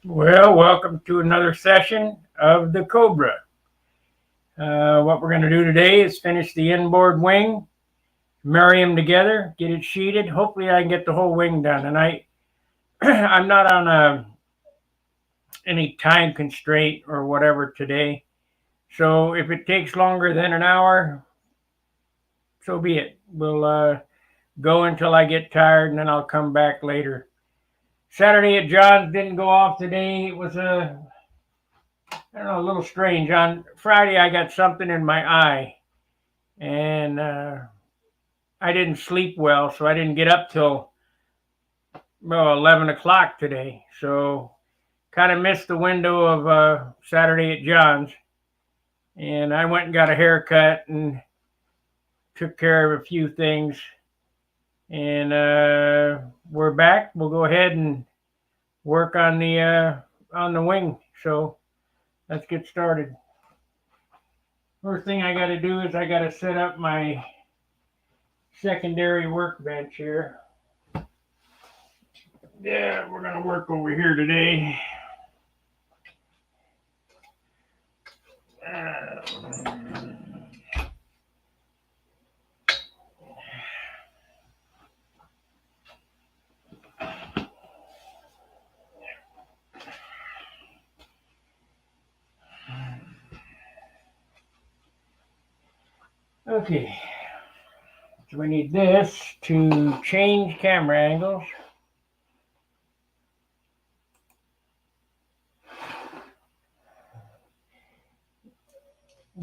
Well, welcome to another session of the Cobra. What we're going to do today is finish the inboard wing, marry them together, get it sheeted. Hopefully, I can get the whole wing done. And I'm not on any time constraint or whatever today. So if it takes longer than an hour, so be it. We'll go until I get tired, and then I'll come back later. Saturday at John's didn't go off today. It was I don't know, a little strange. On Friday, I got something in my eye, and I didn't sleep well, so I didn't get up till 11 o'clock today. So kind of missed the window of Saturday at John's, and I went and got a haircut and took care of a few things, and we're back. We'll go ahead and work on the wing. So let's get started. First thing I got to do is I got to set up my secondary workbench here. Yeah, we're gonna work over here today. Okay, so we need this to change camera angles.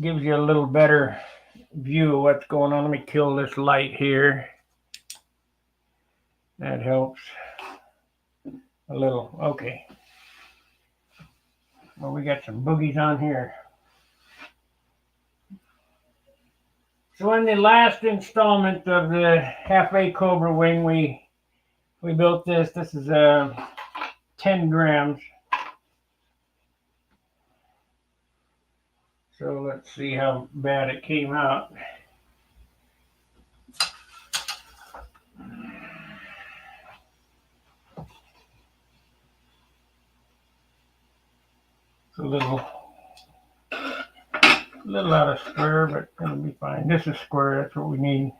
Gives you a little better view of what's going on. Let me kill this light here. That helps a little. Okay. Well, we got some boogies on here. So in the last installment of the A Cobra wing, we built this. This is 10 grams. So let's see how bad it came out. It's a little out of square, but it'll be fine. This is square, that's what we need.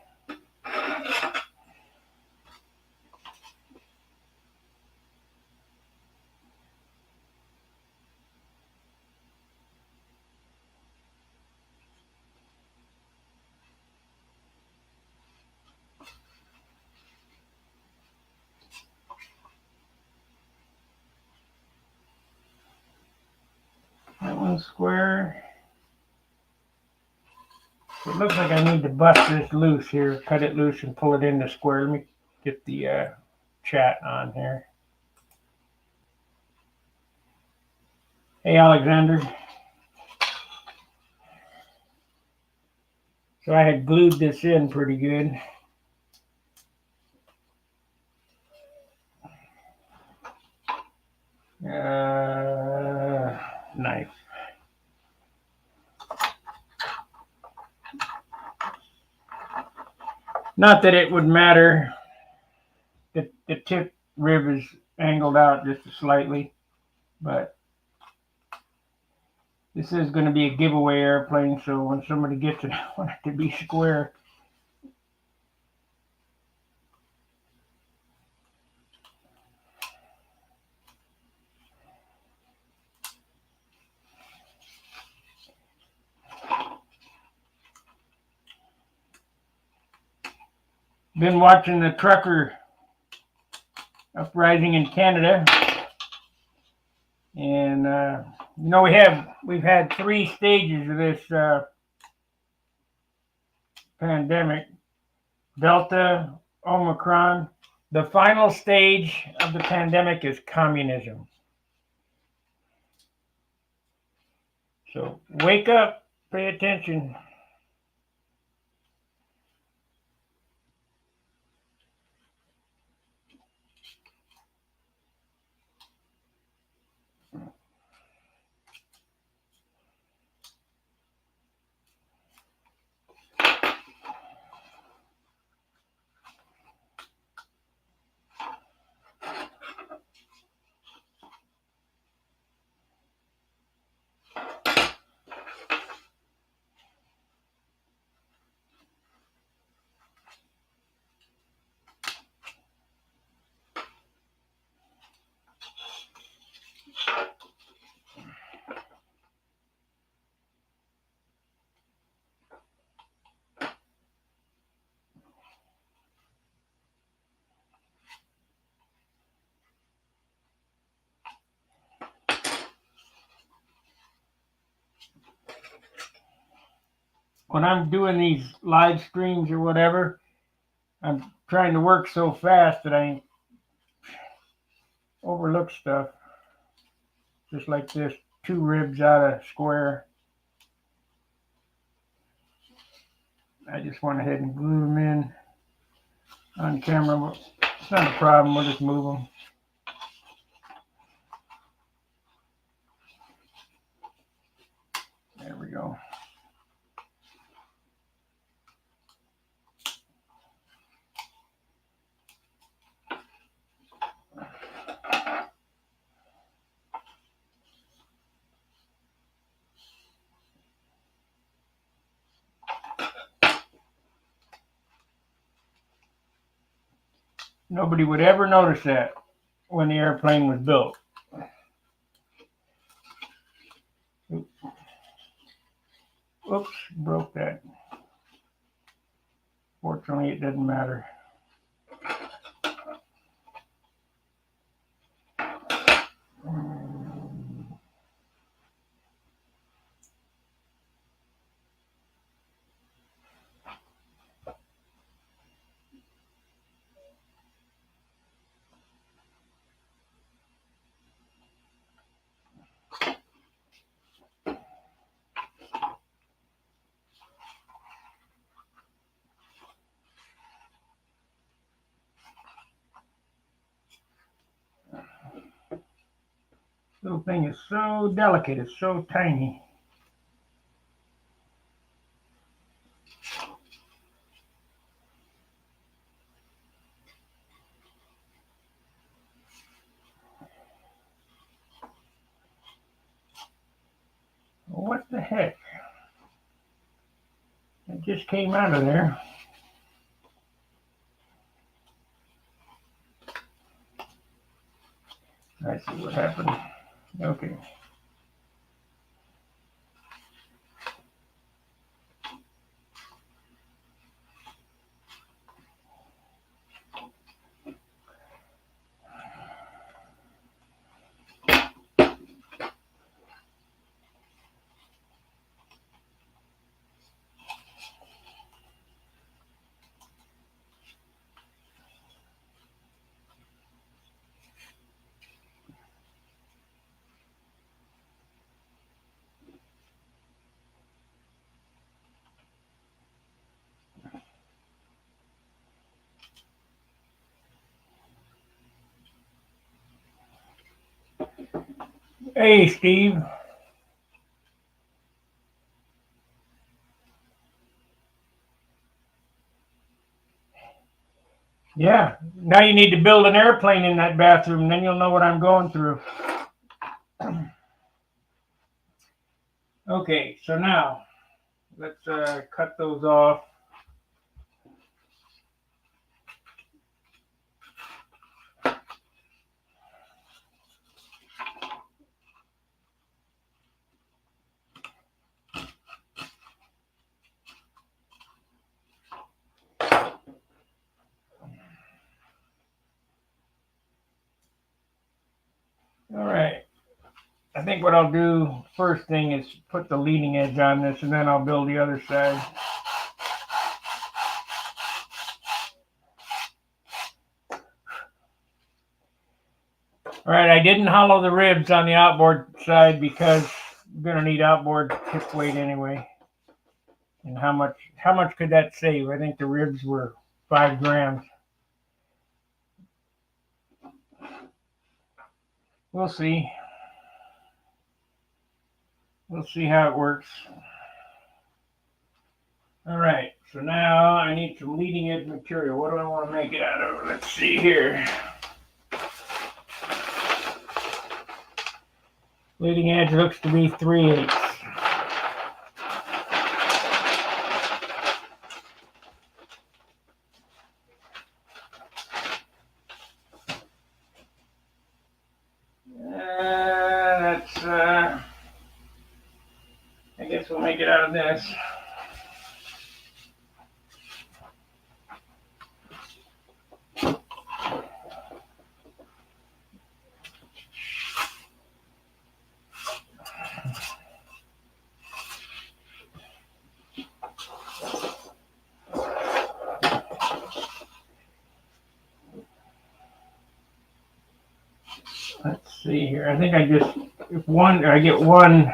That one's square. It looks like I need to bust this loose here, cut it loose and pull it into square. Let me get the chat on here. Hey, Alexander. So I had glued this in pretty good. Knife. Not that it would matter. The tip rib is angled out just slightly, but this is going to be a giveaway airplane, so when somebody gets it, I want it to be square. Been watching the trucker uprising in Canada, and we've had 3 stages of this pandemic: Delta, Omicron. The final stage of the pandemic is communism. So wake up, pay attention. when I'm doing these live streams or whatever, I'm trying to work so fast that I overlook stuff. Just like this, 2 ribs out of square. I just went ahead and glue them in on camera, but it's not a problem. We'll just move them. There we go. Nobody would ever notice that when the airplane was built. Oops, broke that. Fortunately, it doesn't matter. Little thing is so delicate, it's so tiny. What the heck? It just came out of there. I see what happened. Okay. Hey, Steve. Yeah, now you need to build an airplane in that bathroom, then you'll know what I'm going through. Okay, so now let's cut those off. All right. I think what I'll do first thing is put the leading edge on this, and then I'll build the other side. All right, I didn't hollow the ribs on the outboard side because I'm going to need outboard tip weight anyway. And how much could that save? I think the ribs were 5 grams. We'll see. We'll see how it works. All right, so now I need some leading edge material. What do I want to make it out of? Let's see here. Leading edge looks to be 3/8. I guess we'll make it out of this. Let's see here. I think I just, if one, I get one.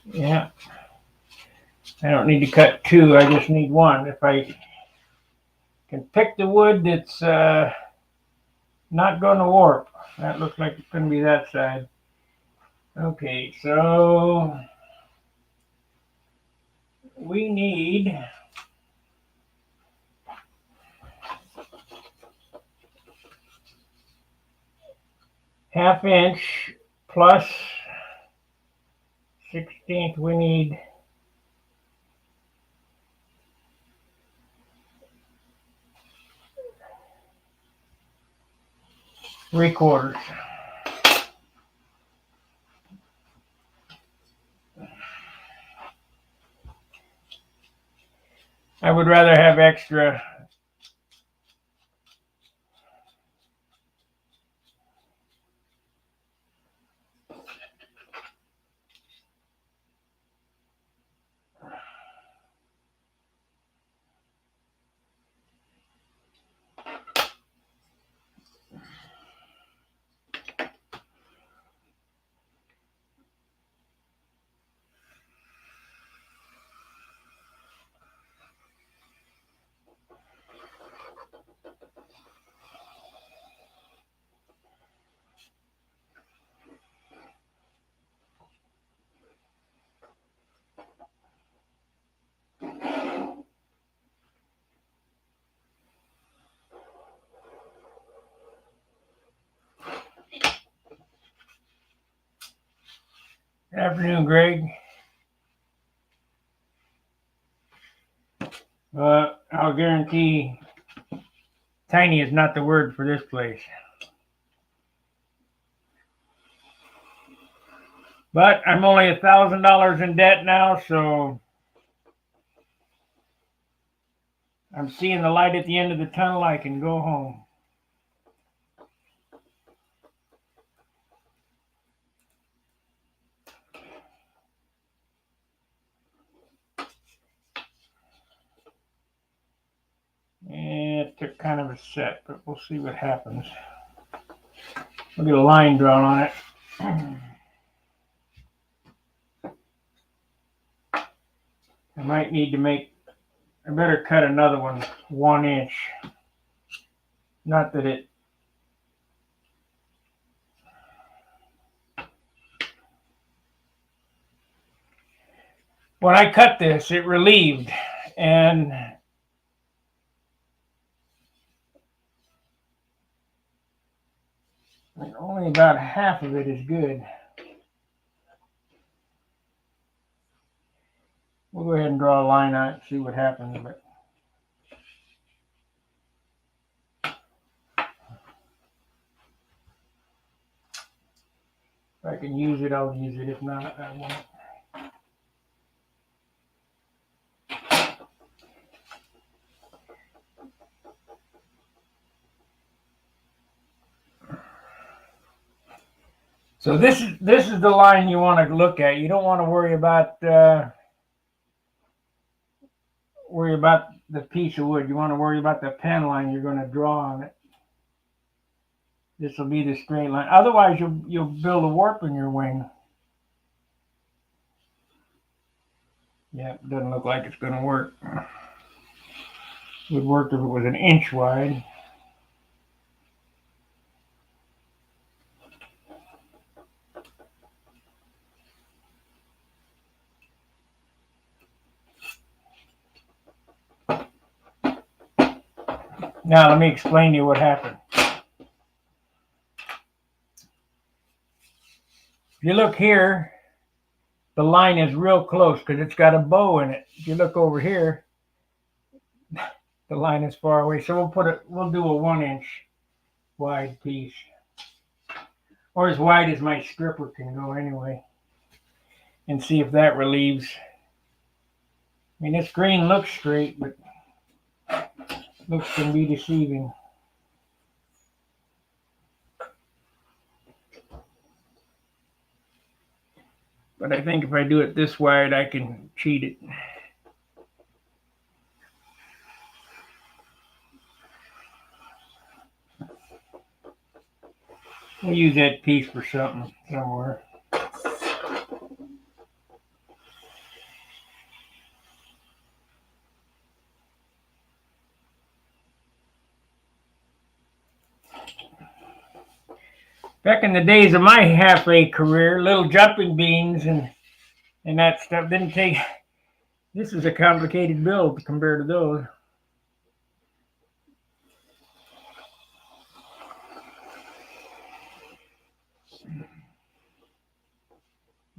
Yeah. I don't need to cut two. I just need one. If I can pick the wood that's not going to warp. That looks like it's going to be that side. Okay, so we need ½ inch plus 1/16. We need 3/4. I would rather have extra. Good afternoon, Greg. I'll guarantee tiny is not the word for this place. But I'm only $1,000 in debt now, so I'm seeing the light at the end of the tunnel. I can go home. It took kind of a set, but we'll see what happens. We'll get a line drawn on it. I might need to make, I better cut another one 1 inch. Not that it, when I cut this, it relieved, and only about half of it is good. We'll go ahead and draw a line on it and see what happens. But if I can use it, I'll use it. If not, I won't. So this is the line you want to look at. You don't want to worry about the piece of wood. You want to worry about the pen line you're going to draw on it. This will be the straight line. Otherwise, you'll build a warp in your wing. Yeah, it doesn't look like it's going to work. It would work if it was 1 inch wide. Now let me explain to you what happened. If you look here, the line is real close because it's got a bow in it. If you look over here, the line is far away. So we'll do a 1 inch wide piece. Or as wide as my stripper can go anyway. And see if that relieves. I mean, this green looks straight, but looks can be deceiving. But I think if I do it this wide, I can cheat it. We'll use that piece for something somewhere. Back in the days of my halfway career, little jumping beans and that stuff didn't take. This is a complicated build compared to those.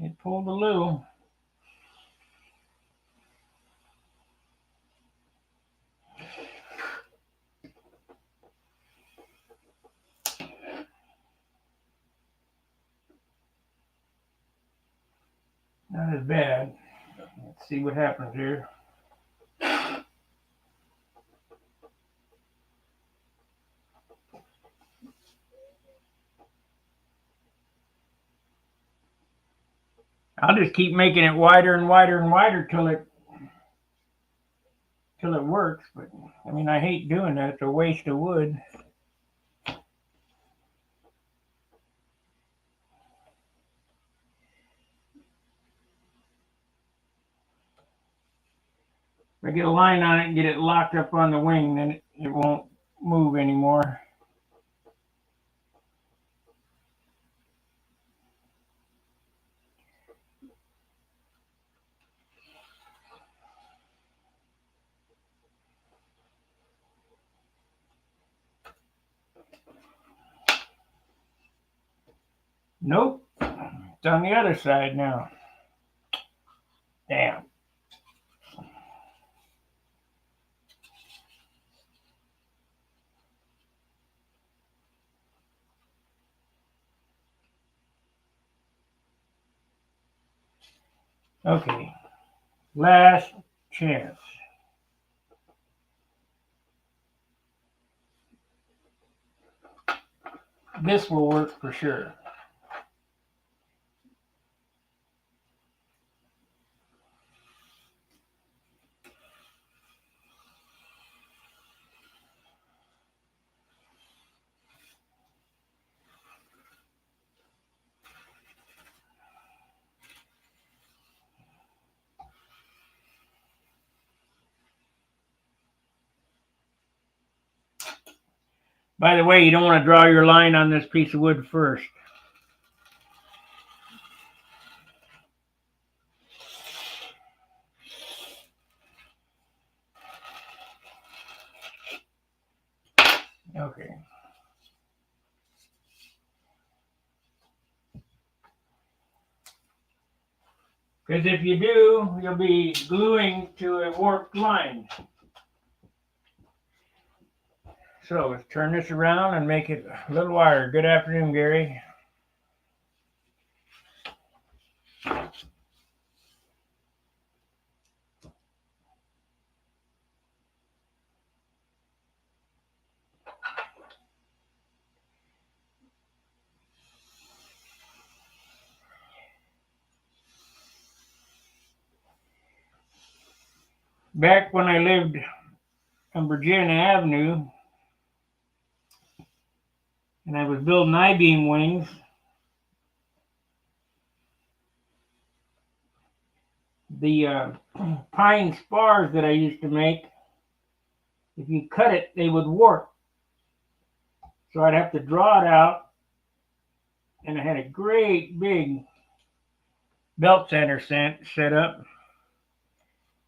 It pulled a little. Not as bad. Let's see what happens here. I'll just keep making it wider and wider and wider till it works. But I mean, I hate doing that. It's a waste of wood. If I get a line on it and get it locked up on the wing, then it won't move anymore. Nope. It's on the other side now. Damn. Okay. Last chance. This will work for sure. By the way, you don't want to draw your line on this piece of wood first. Okay. Because if you do, you'll be gluing to a warped line. So let's turn this around and make it a little wider. Good afternoon, Gary. Back when I lived on Virginia Avenue and I was building I-beam wings, the pine spars that I used to make, if you cut it, they would warp. So I'd have to draw it out, and I had a great big belt sander set up,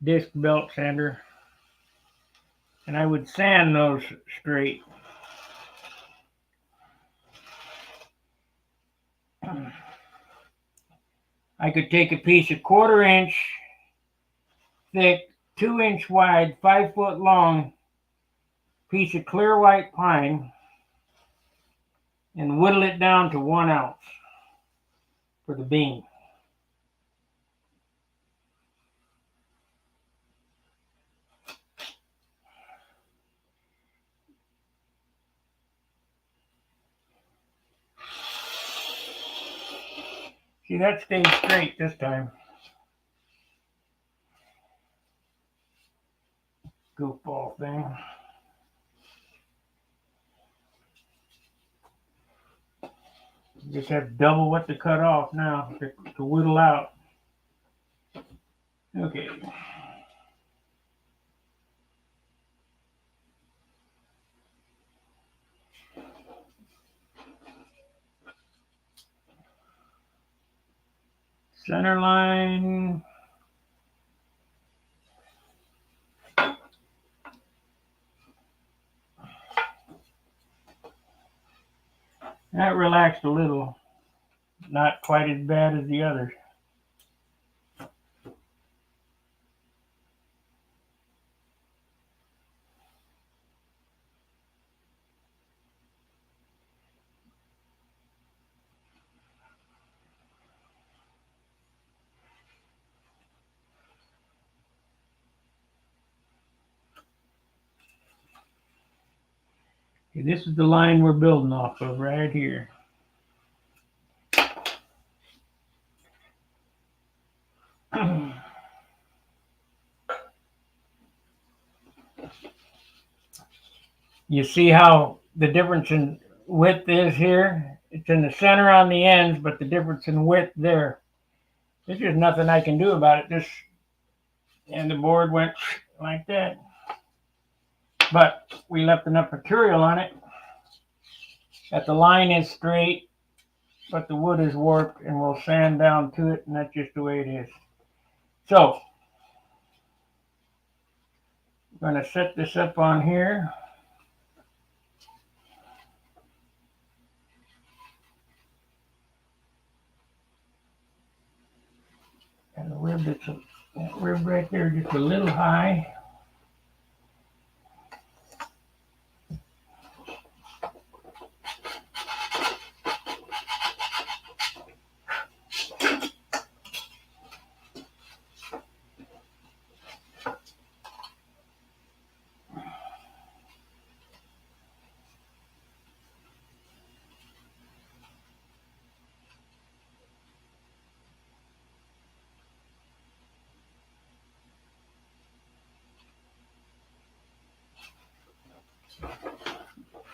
disc belt sander, and I would sand those straight. I could take a piece of 1/4 inch thick, 2-inch wide, 5 foot long piece of clear white pine and whittle it down to 1 ounce for the beam. See, that stayed straight this time. Goofball thing. Just have double what to cut off now to whittle out. Okay. Center line. That relaxed a little. Not quite as bad as the others. Okay, this is the line we're building off of right here. You see how the difference in width is here? It's in the center on the ends, but the difference in width there. There's just nothing I can do about it. And the board went like that. But we left enough material on it that the line is straight, but the wood is warped, and we'll sand down to it, and that's just the way it is. So, I'm going to set this up on here. And the rib, that rib right there, just a little high.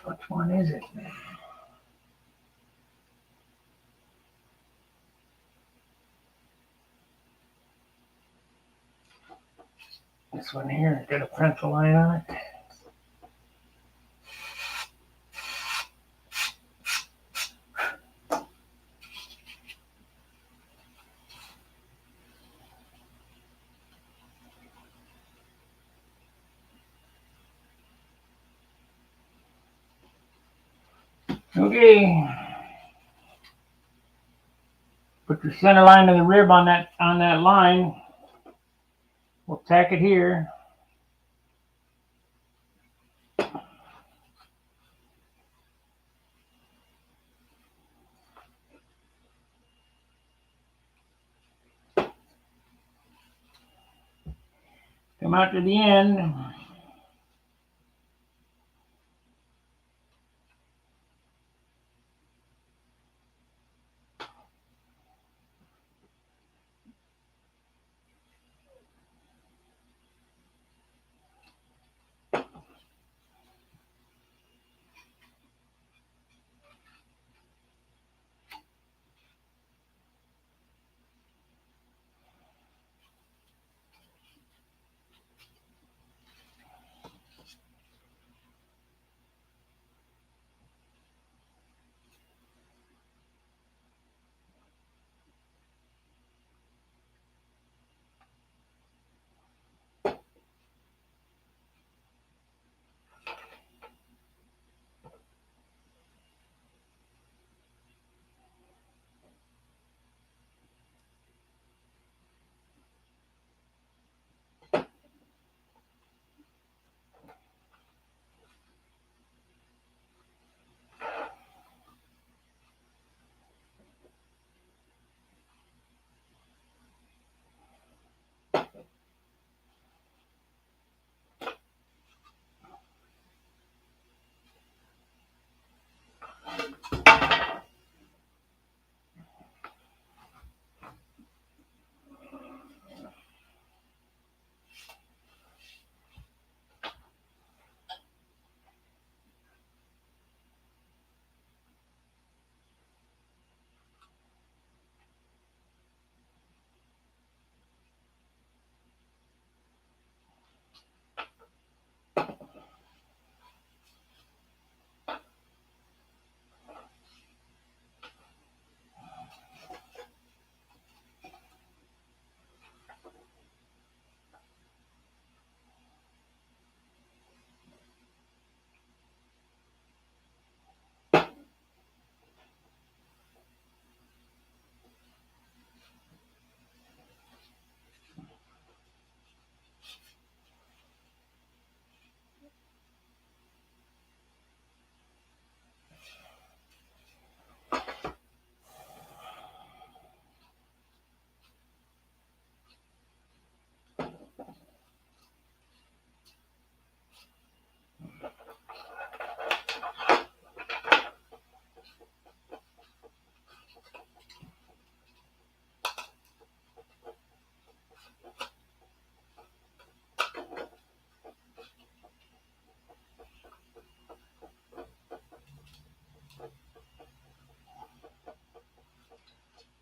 Which one is it? This one here, got a pencil line on it. Okay. Put the center line of the rib on that line. We'll tack it here. Come out to the end.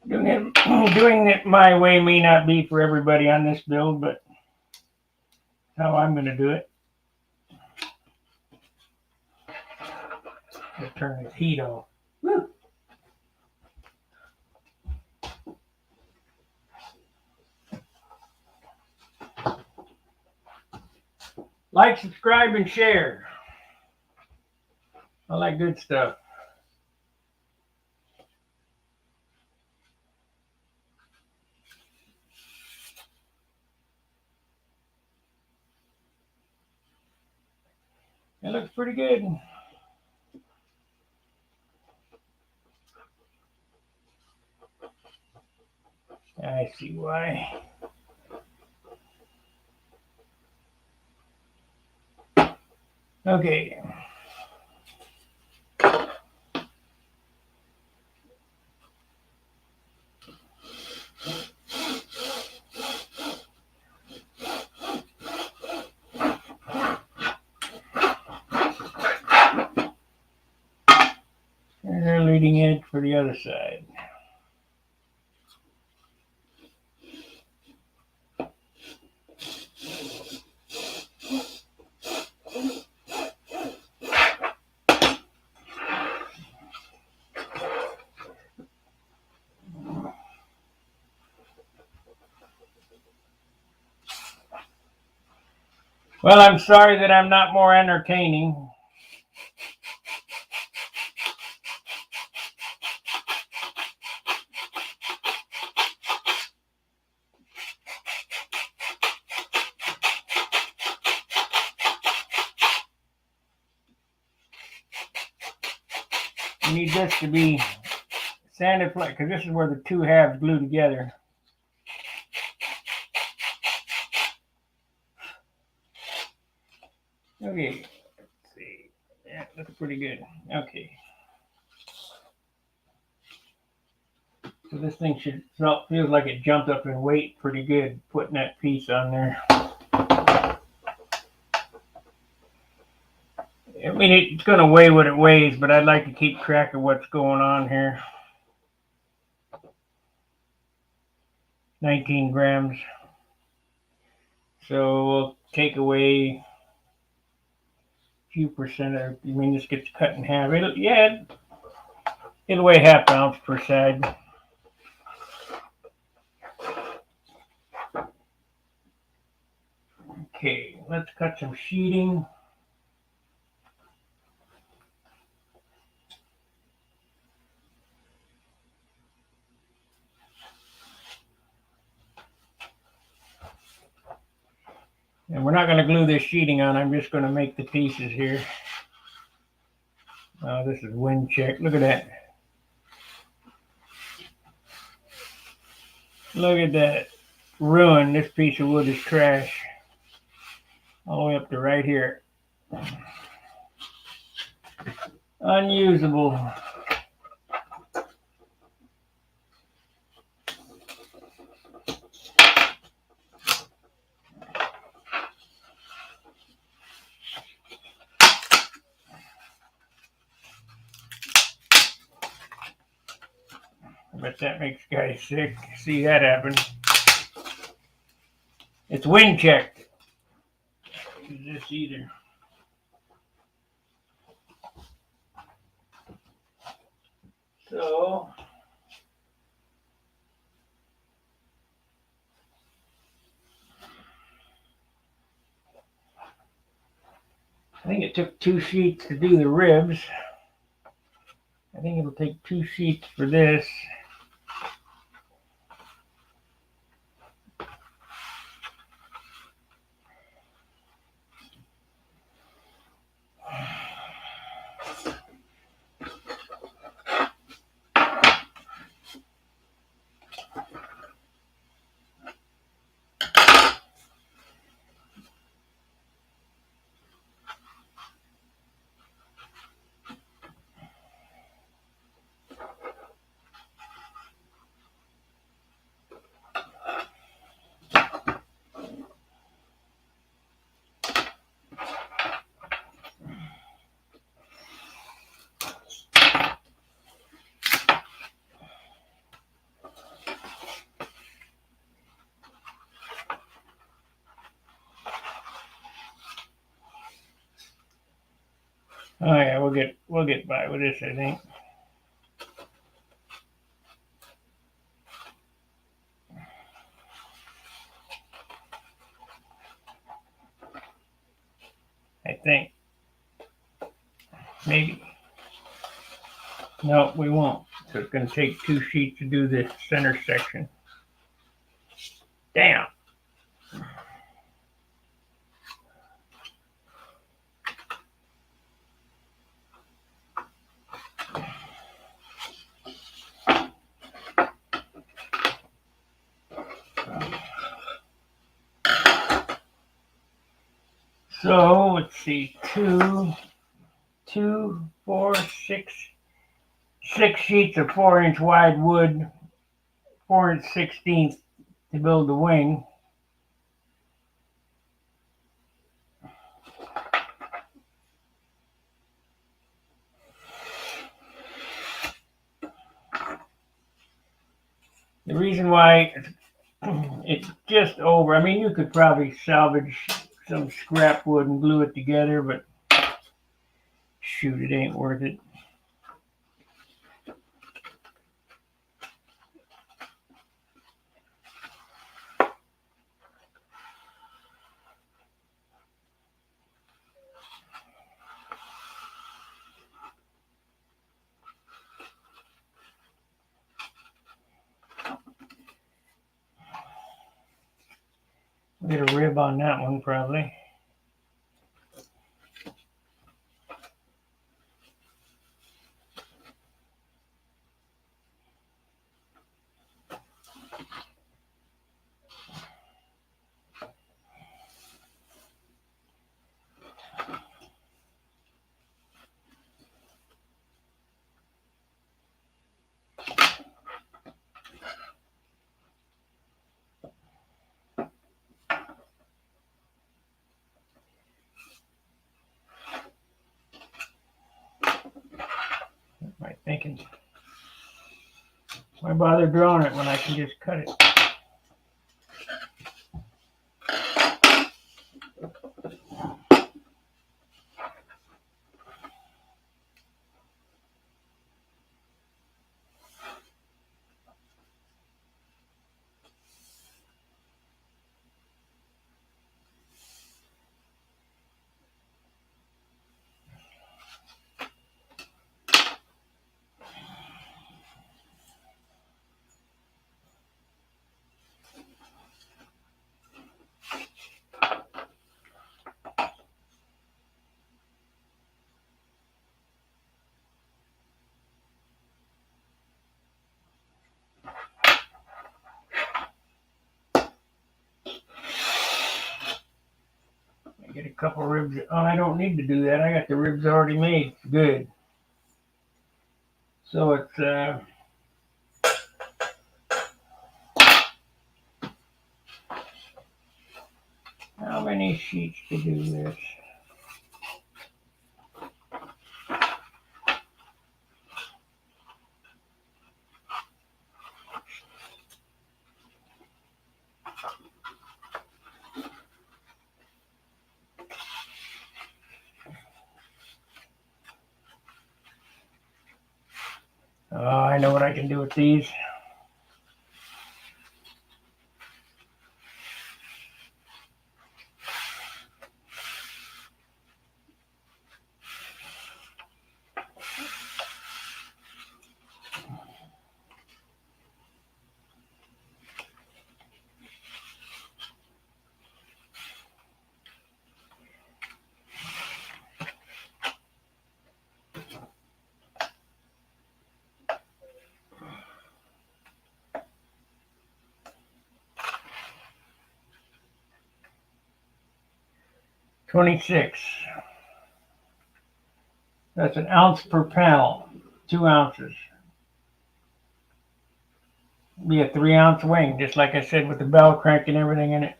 Doing it my way may not be for everybody on this build, but how I'm going to do it. I'll turn this heat off. Woo. Like, subscribe, and share. All that good stuff. It looks pretty good. I see why. Okay. There's our leading edge for the other side. Well, I'm sorry that I'm not more entertaining. You need this to be sanded flat, because this is where the two halves glue together. Okay, let's see. Yeah, looks pretty good. Okay. So this thing feels like it jumped up in weight pretty good, putting that piece on there. I mean, it's going to weigh what it weighs, but I'd like to keep track of what's going on here. 19 grams. So we'll take away a few percent of, I mean, this gets cut in half. It'll weigh half ounce per side. Okay, let's cut some sheeting. And we're not going to glue this sheeting on. I'm just going to make the pieces here. This is wind check. Look at that. Look at that. Ruin. This piece of wood is trash. All the way up to right here. Unusable. I bet that makes guys sick. See that happen. It's wind checked. Use this either. So I think it took 2 sheets to do the ribs. I think it'll take 2 sheets for this. Oh yeah, we'll get by with this, I think. I think. Maybe. No, we won't. So it's going to take 2 sheets to do the center section. Damn. So let's see, 6 sheets of 4-inch wide wood, 4 16ths to build the wing. The reason why it's just over, I mean, you could probably salvage some scrap wood and glue it together, but shoot, it ain't worth it. We'll get a rib on that one probably. Thinking, why bother drawing it when I can just cut it? Get a couple ribs. Oh, I don't need to do that. I got the ribs already made. Good. So it's how many sheets to do this? Oh, I know what I can do with these. $26. That's an ounce per panel. 2 ounces. Be a 3-ounce wing, just like I said, with the bell crank and everything in it.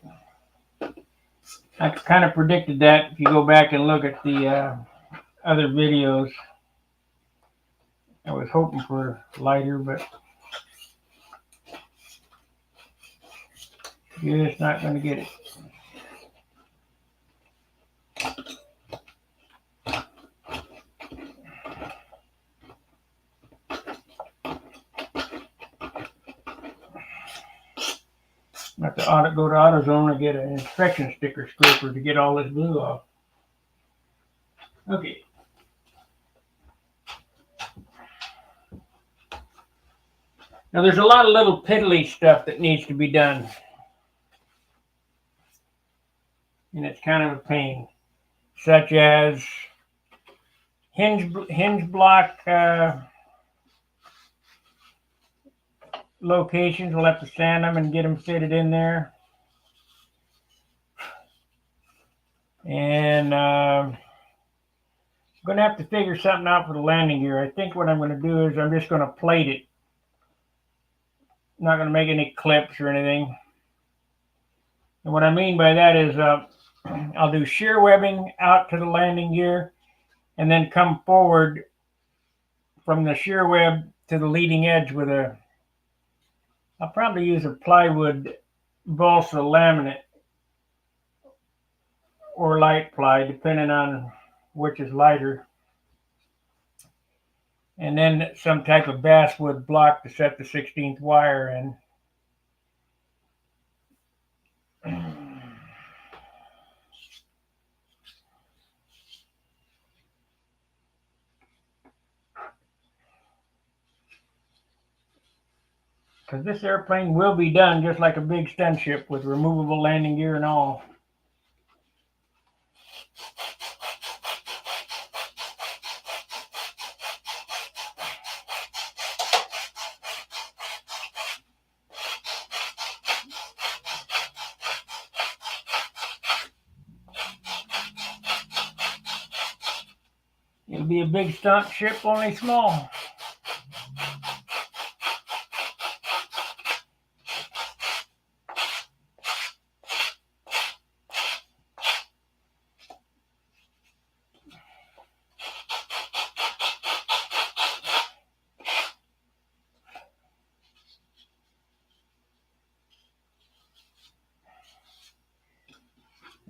I kind of predicted that if you go back and look at the other videos. I was hoping for lighter, but you're just not going to get it. go to AutoZone and get an inspection sticker scraper to get all this glue off. Okay. Now there's a lot of little piddly stuff that needs to be done. And it's kind of a pain. Such as hinge block locations. We'll have to sand them and get them fitted in there. And I'm going to have to figure something out for the landing gear. I think what I'm going to do is I'm just going to plate it. I'm not going to make any clips or anything. And what I mean by that is I'll do shear webbing out to the landing gear and then come forward from the shear web to the leading edge with I'll probably use a plywood balsa laminate or light ply, depending on which is lighter. And then some type of basswood block to set the 16th wire in. Because this airplane will be done just like a big stunt ship with removable landing gear and all. It'll be a big stunt ship, only small.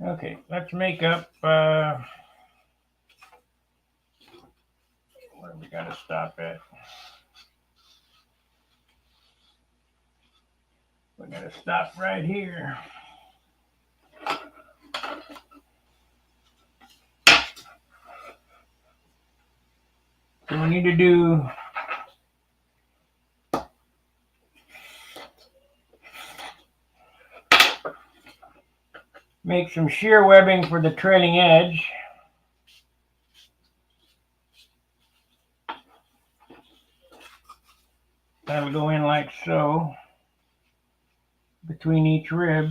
Okay, let's make up, where we gotta stop at? We gotta stop right here. So we need to do make some shear webbing for the trailing edge. That'll go in like so, between each rib.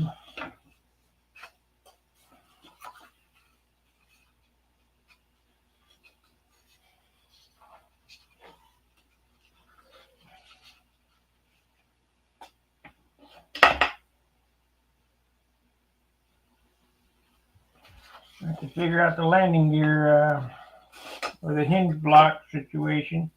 I have to figure out the landing gear or the hinge block situation.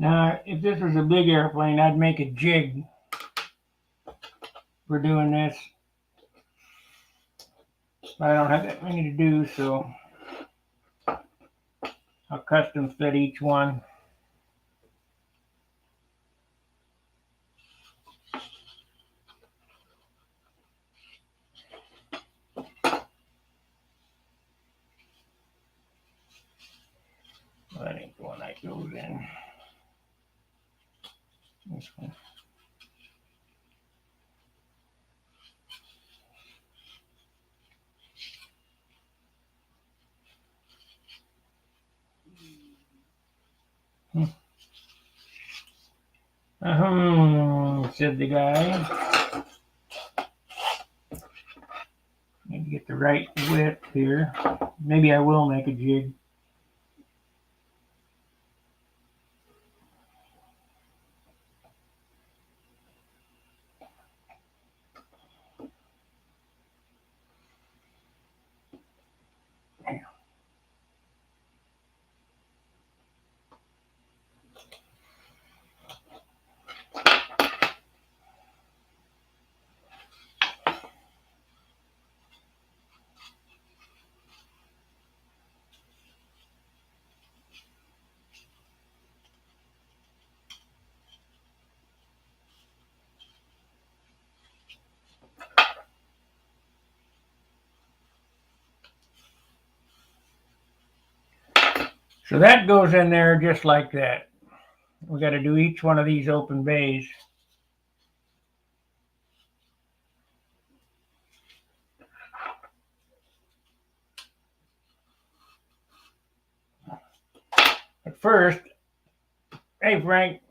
Now, if this was a big airplane, I'd make a jig for doing this. But I don't have that many to do, so I'll custom fit each one. Well, that ain't the one that goes in. This one. said the guy. Need to get the right width here. Maybe I will make a jig. So that goes in there just like that. We got to do each one of these open bays. But first, hey Frank,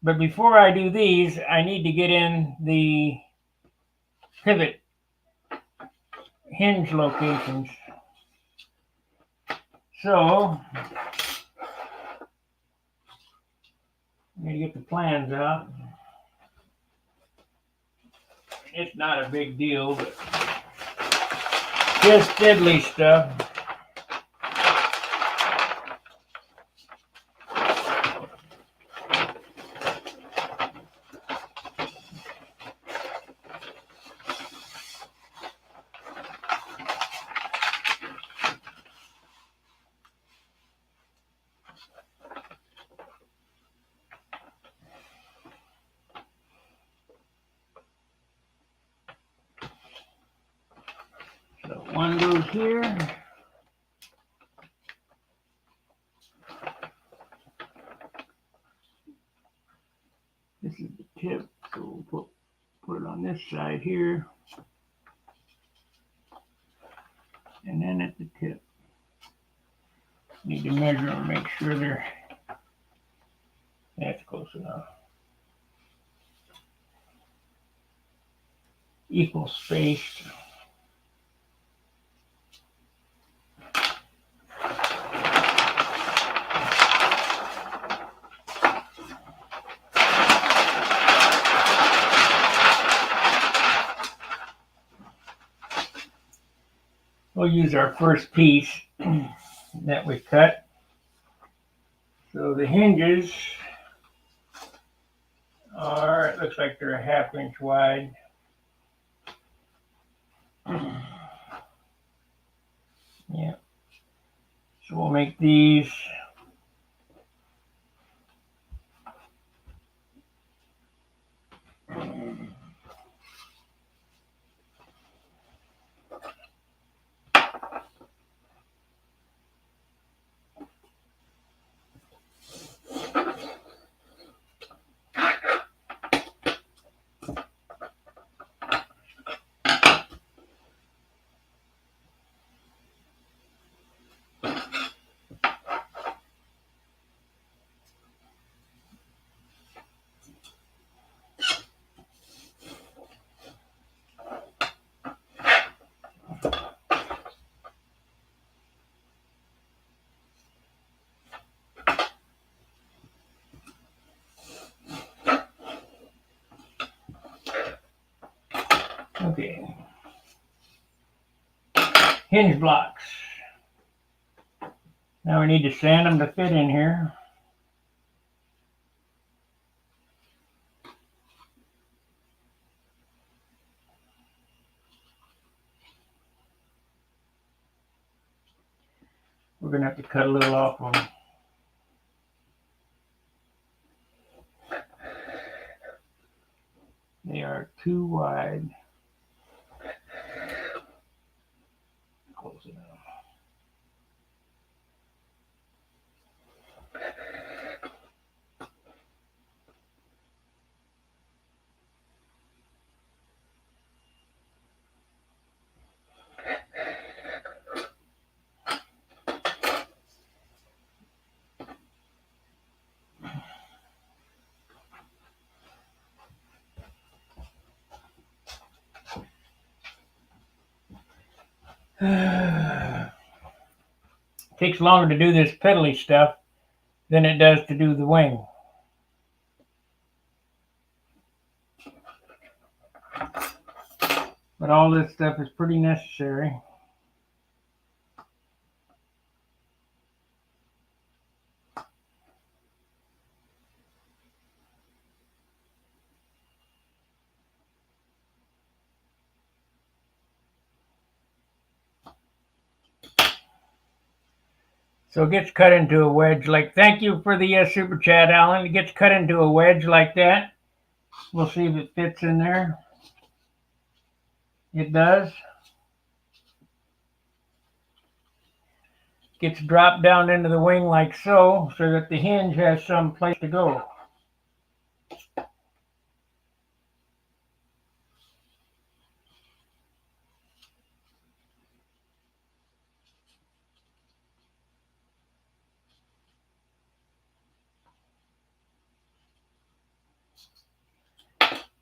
but before I do these, I need to get in the pivot hinge locations. So, I need to get the plans out. It's not a big deal, but just diddly stuff. So one goes here. This is the tip, so we'll put it on this side here. And then at the tip. Need to measure and make sure that's close enough. Equal spaced. We'll use our first piece that we cut. So the hinges are, it looks like they're a 1/2 inch wide. Yeah. So we'll make these okay. Hinge blocks. Now we need to sand them to fit in here. We're going to have to cut a little off them. They are too wide. Close enough. It takes longer to do this pedally stuff than it does to do the wing. But all this stuff is pretty necessary. So it gets cut into a wedge like, thank you for the super chat, Alan. It gets cut into a wedge like that. We'll see if it fits in there. It does. Gets dropped down into the wing like so that the hinge has some place to go.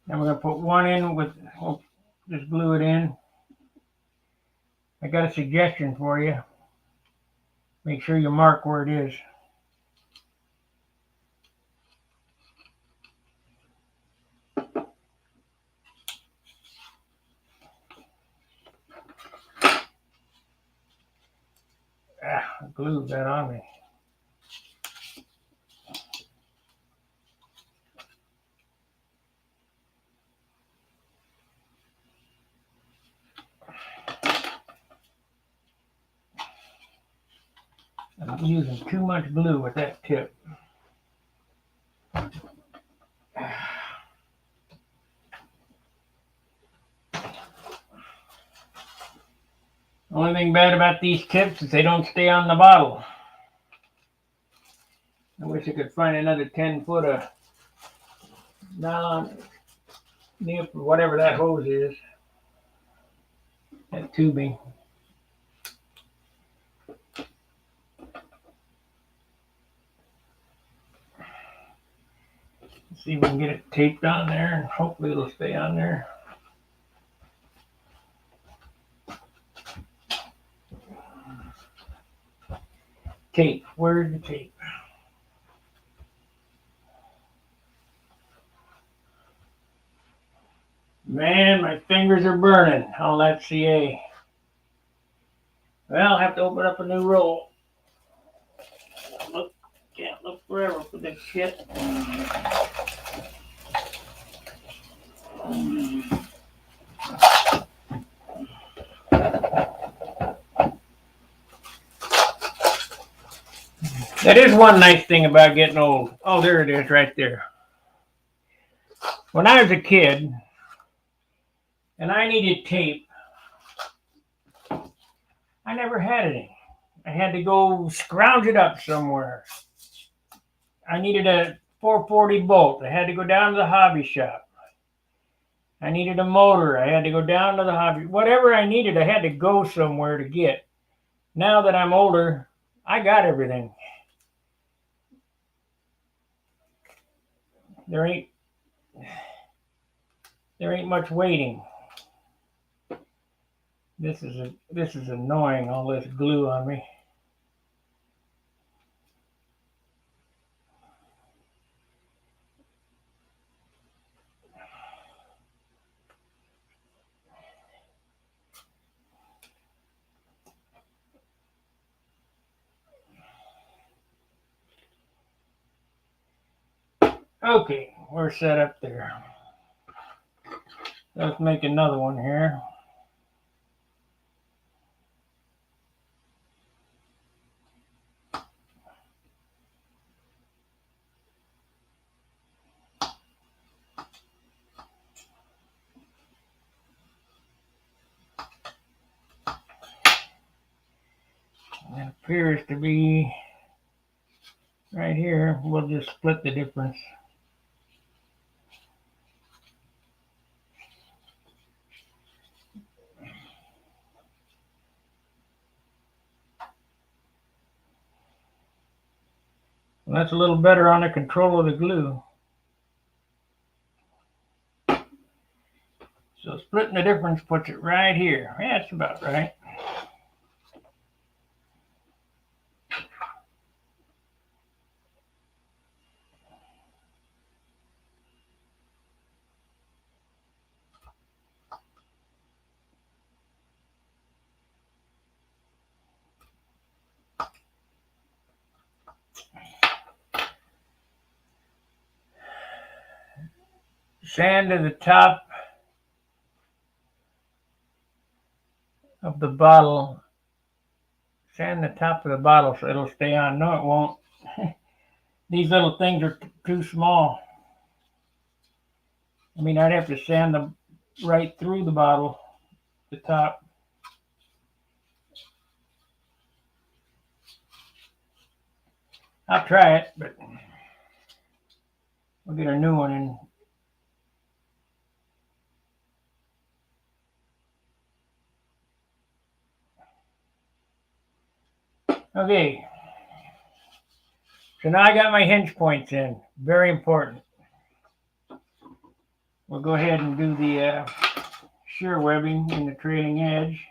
Now we're going to put one in with, just glue it in. I got a suggestion for you. Make sure you mark where it is. I glued that on me. I'm using too much glue with that tip. The only thing bad about these tips is they don't stay on the bottle. I wish I could find another 10-foot of nylon nip or whatever that hose is. That tubing. Let's see if we can get it taped on there, and hopefully it'll stay on there. Tape. Where's the tape? Man, my fingers are burning. All that CA. Well, I'll have to open up a new roll. Can't look forever for this shit. That is one nice thing about getting old. Oh, there it is right there. When I was a kid and I needed tape, I never had any. I had to go scrounge it up somewhere. I needed a 440 bolt. I had to go down to the hobby shop. I needed a motor. I had to go down to the hobby. Whatever I needed, I had to go somewhere to get. Now that I'm older, I got everything. There ain't much waiting. This is annoying, all this glue on me. Okay, we're set up there. Let's make another one here. It appears to be right here. We'll just split the difference. And that's a little better on the control of the glue. So splitting the difference puts it right here. Yeah, that's about right. sand to the top of the bottle. Sand the top of the bottle so it'll stay on. No, it won't. These little things are too small. I mean, I'd have to sand them right through the bottle, the top. I'll try it, but we'll get a new one in. Okay. So now I got my hinge points in. Very important. We'll go ahead and do the shear webbing in the trailing edge.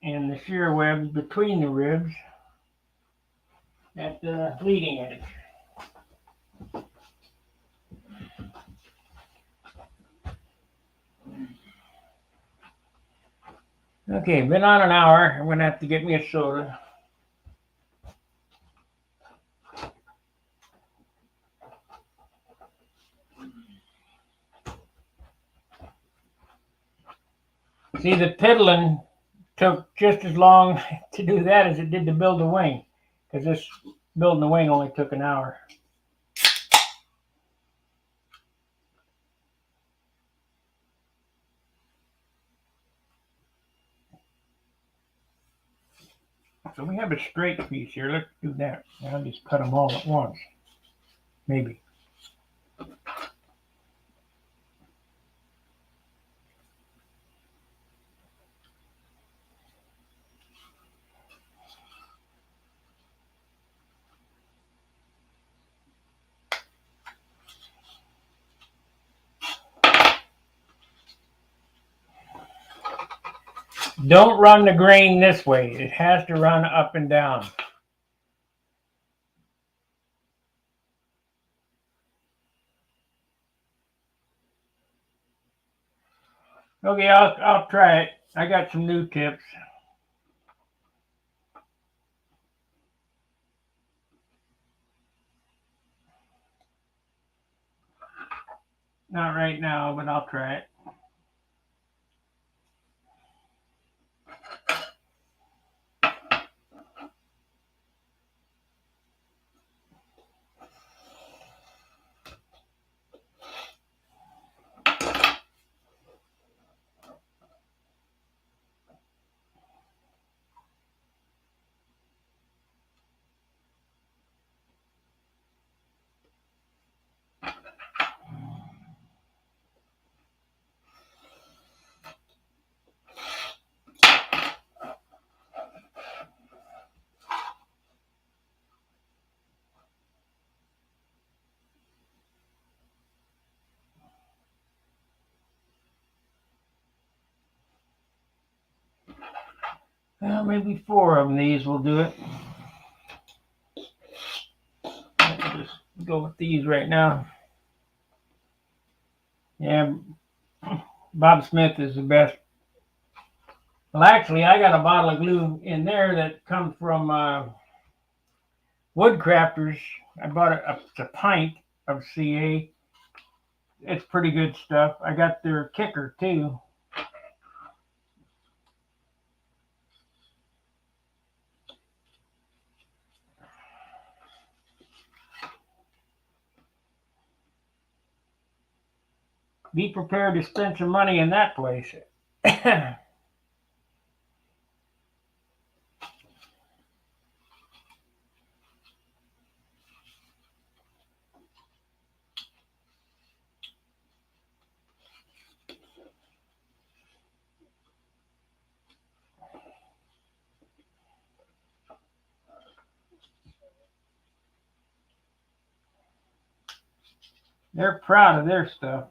And the shear webs between the ribs at the leading edge. Okay, been on an hour. I'm going to have to get me a soda. See, the piddling took just as long to do that as it did to build the wing, because this building the wing only took an hour. So we have a straight piece here. Let's do that. I'll just cut them all at once. Maybe. Don't run the grain this way. It has to run up and down. Okay, I'll try it. I got some new tips. Not right now, but I'll try it. Well, maybe 4 of these will do it. I'll just go with these right now. Yeah, Bob Smith is the best. Well, actually, I got a bottle of glue in there that comes from Woodcrafters. I bought a pint of CA. It's pretty good stuff. I got their kicker too. Be prepared to spend some money in that place. They're proud of their stuff.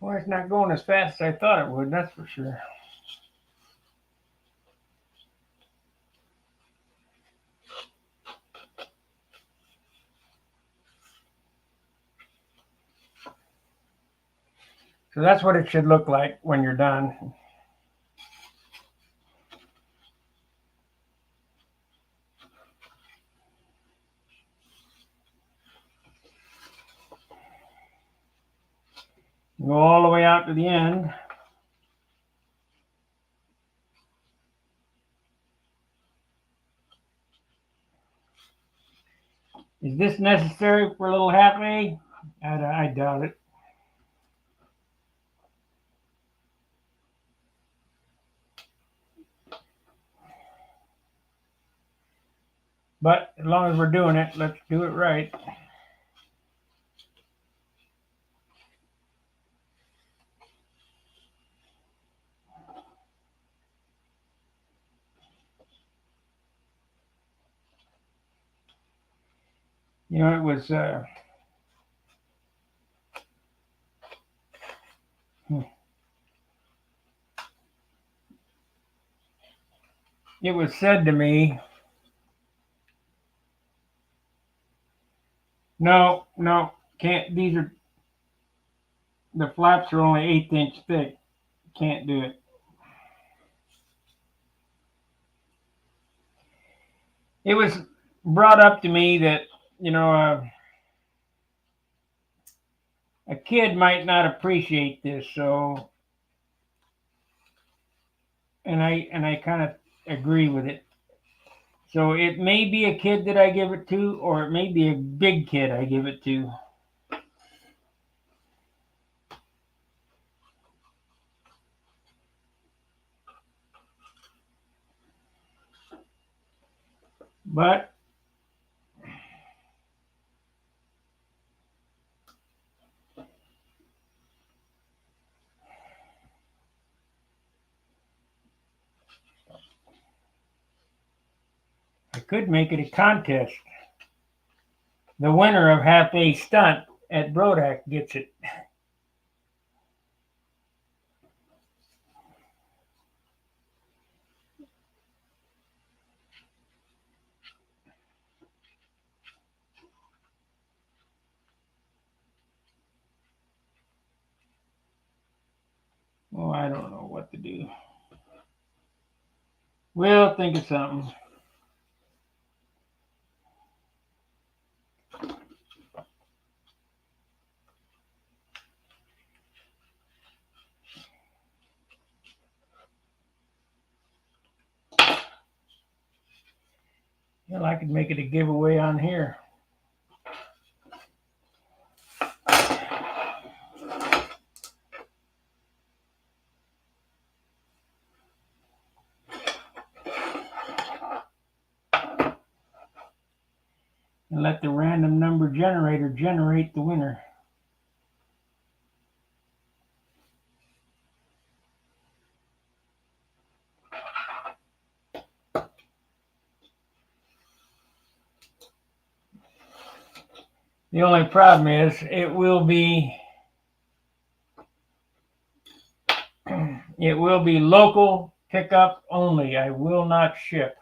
Well, it's not going as fast as I thought it would, that's for sure. So that's what it should look like when you're done. Go all the way out to the end. Is this necessary for a little half A? I doubt it. But as long as we're doing it, let's do it right. You know, it was said to me, no, can't. These are the flaps are only 1/8 inch thick. Can't do it. It was brought up to me that, you know, a kid might not appreciate this, so, and I kind of agree with it. So it may be a kid that I give it to, or it may be a big kid I give it to. But I could make it a contest. The winner of half A stunt at Brodak gets it. Oh, I don't know what to do. We'll think of something. Well, I could make it a giveaway on here. And let the random number generator generate the winner. The only problem is it will be local pickup only. I will not ship.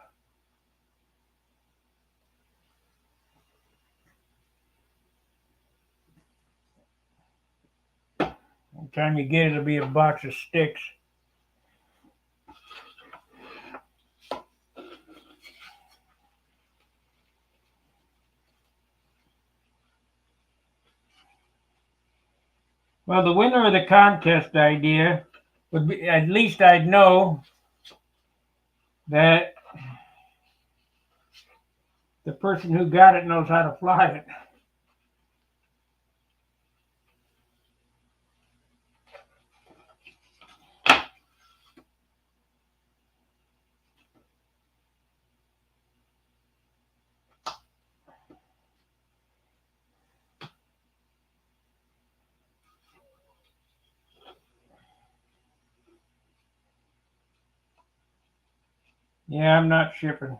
By the time you get it, it'll be a box of sticks. Well, the winner of the contest idea would be, at least I'd know that the person who got it knows how to fly it. Yeah, I'm not shipping.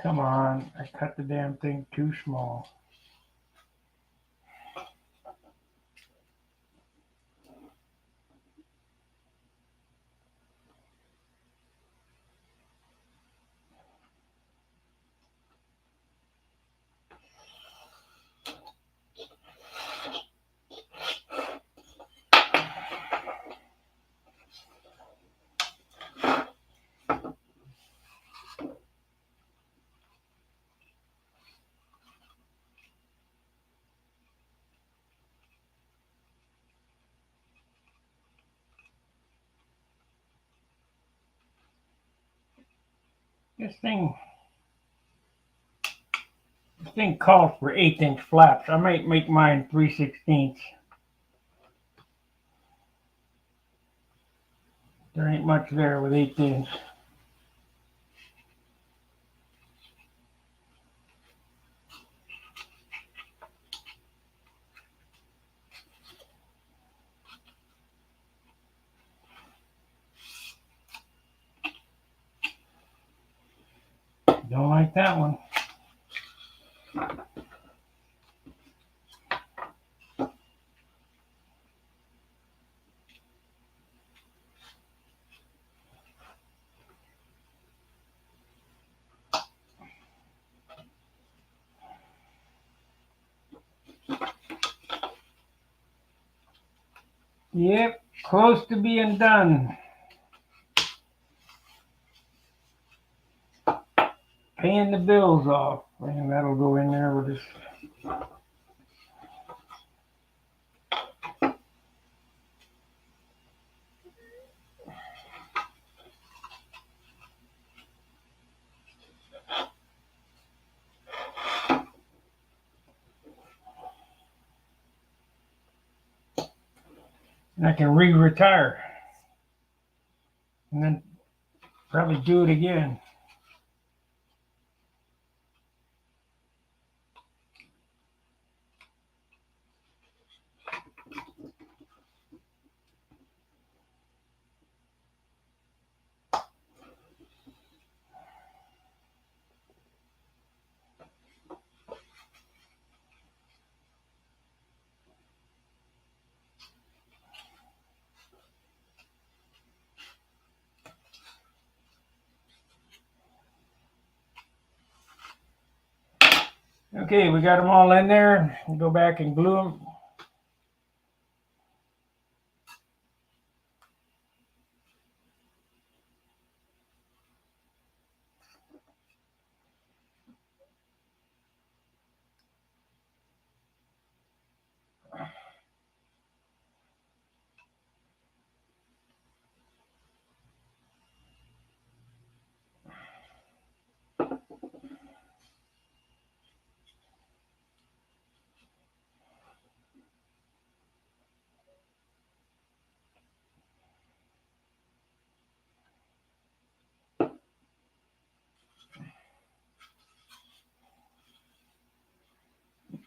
Come on, I cut the damn thing too small. This thing calls for 1/8" flaps. I might make mine 3/16. There ain't much there with 1/8. Don't like that one. Yep, close to being done. Paying the bills off. And that'll go in there with this. And I can retire. And then probably do it again. Okay, we got them all in there. We'll go back and glue them.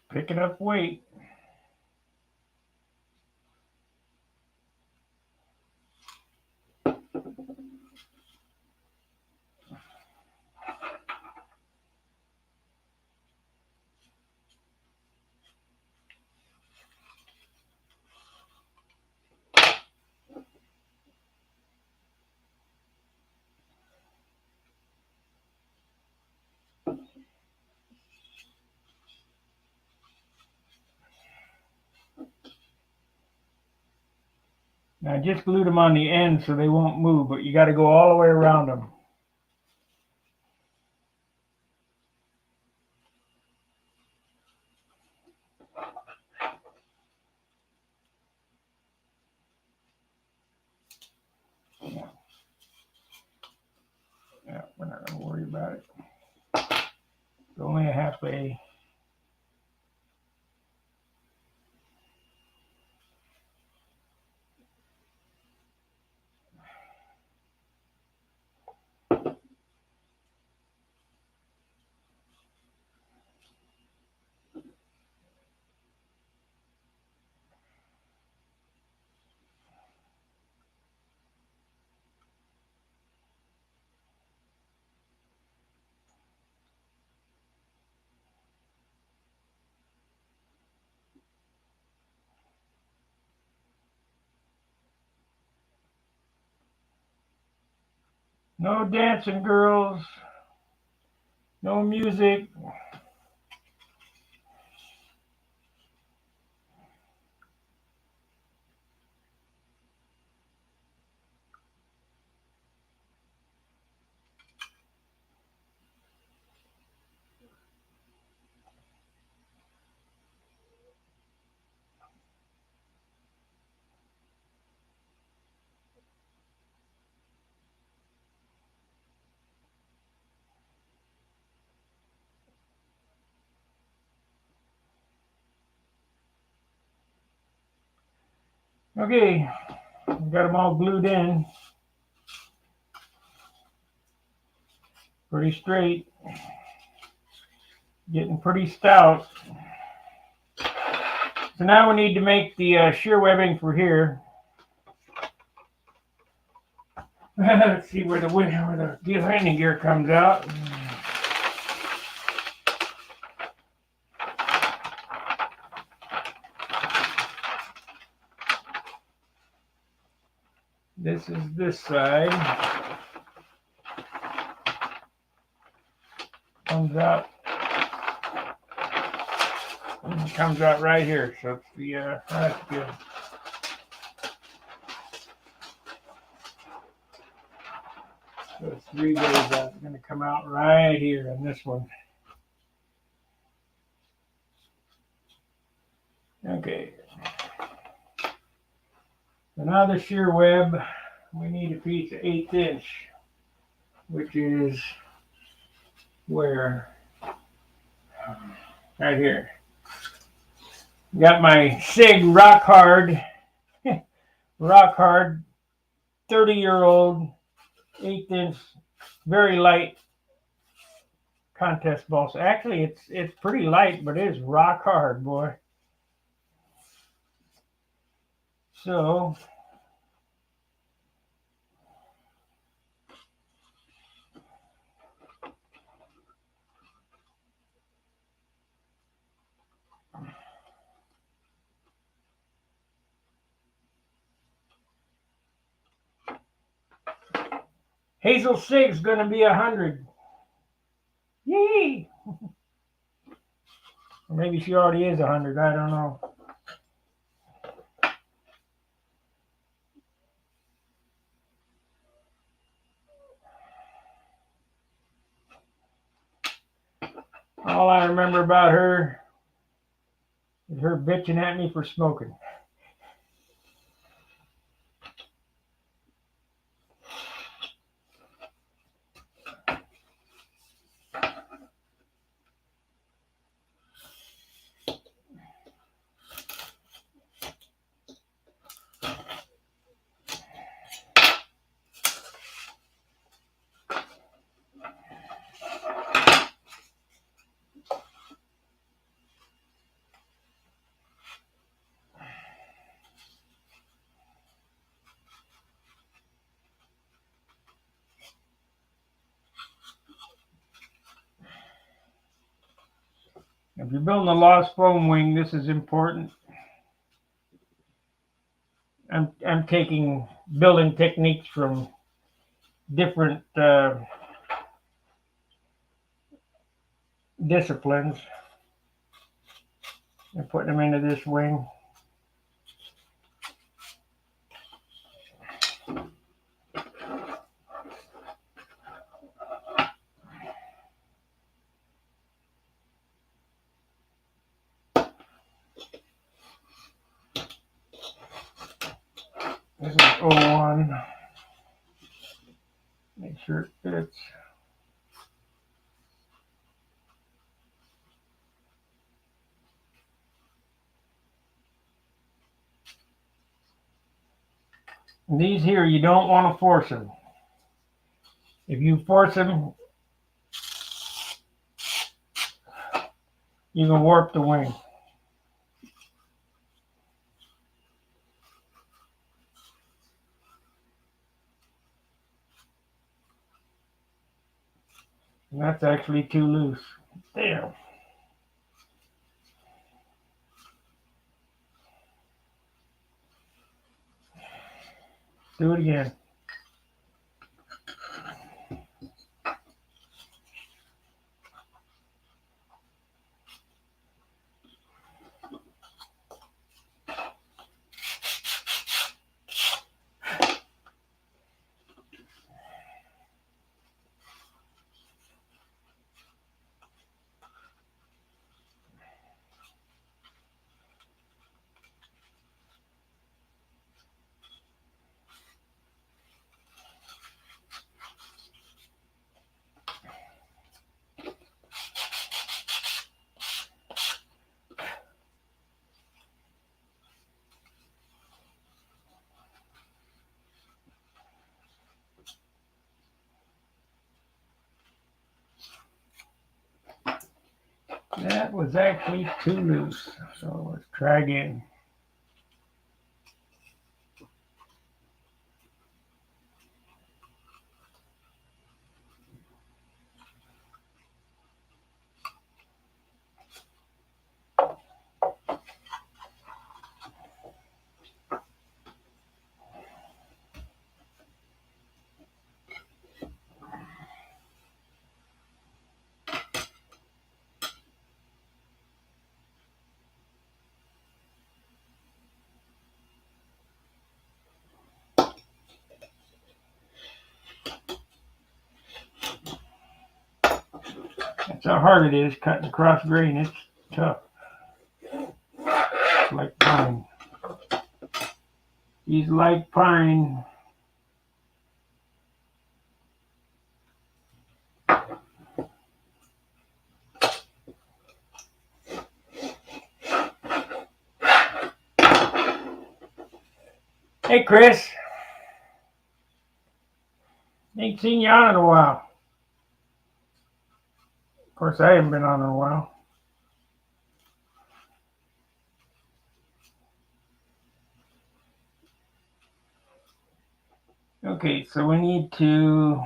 Picking up weight. Now I just glued them on the end so they won't move, but you got to go all the way around them. Yeah, we're not going to worry about it. It's only a half A. No dancing girls. No music. Okay, got them all glued in. Pretty straight. Getting pretty stout. So now we need to make the shear webbing for here. Let's see where the landing gear comes out. This is this side. Comes out right here. So it's the that's good. So it's 3 days out. It's going to come out right here on this one. Okay. So now the shear web, we need a piece of 1/8 inch, which is where? Right here. Got my SIG rock hard 30-year-old 1/8 inch, very light contest ball. So actually, it's pretty light, but it is rock hard, boy. So Hazel SIG's going to be 100. Yee! Or maybe she already is 100. I don't know. All I remember about her is her bitching at me for smoking. If you're building a lost foam wing, this is important. I'm taking building techniques from different disciplines and putting them into this wing. This is 01. Make sure it fits. And these here, you don't want to force them. If you force them, you can warp the wing. And that's actually too loose. Damn. Do it again. That was actually too loose. So let's try again. That's how hard it is cutting across grain. It's tough. It's like pine. He's like pine. Hey, Chris. Ain't seen you on in a while. Of course, I haven't been on in a while. Okay, so we need to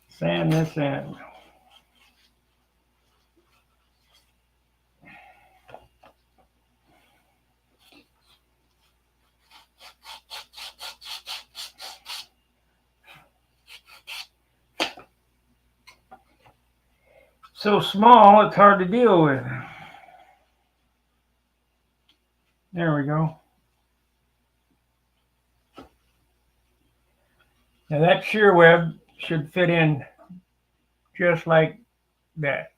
sand this in. So small, it's hard to deal with. There we go. Now that shear web should fit in just like that.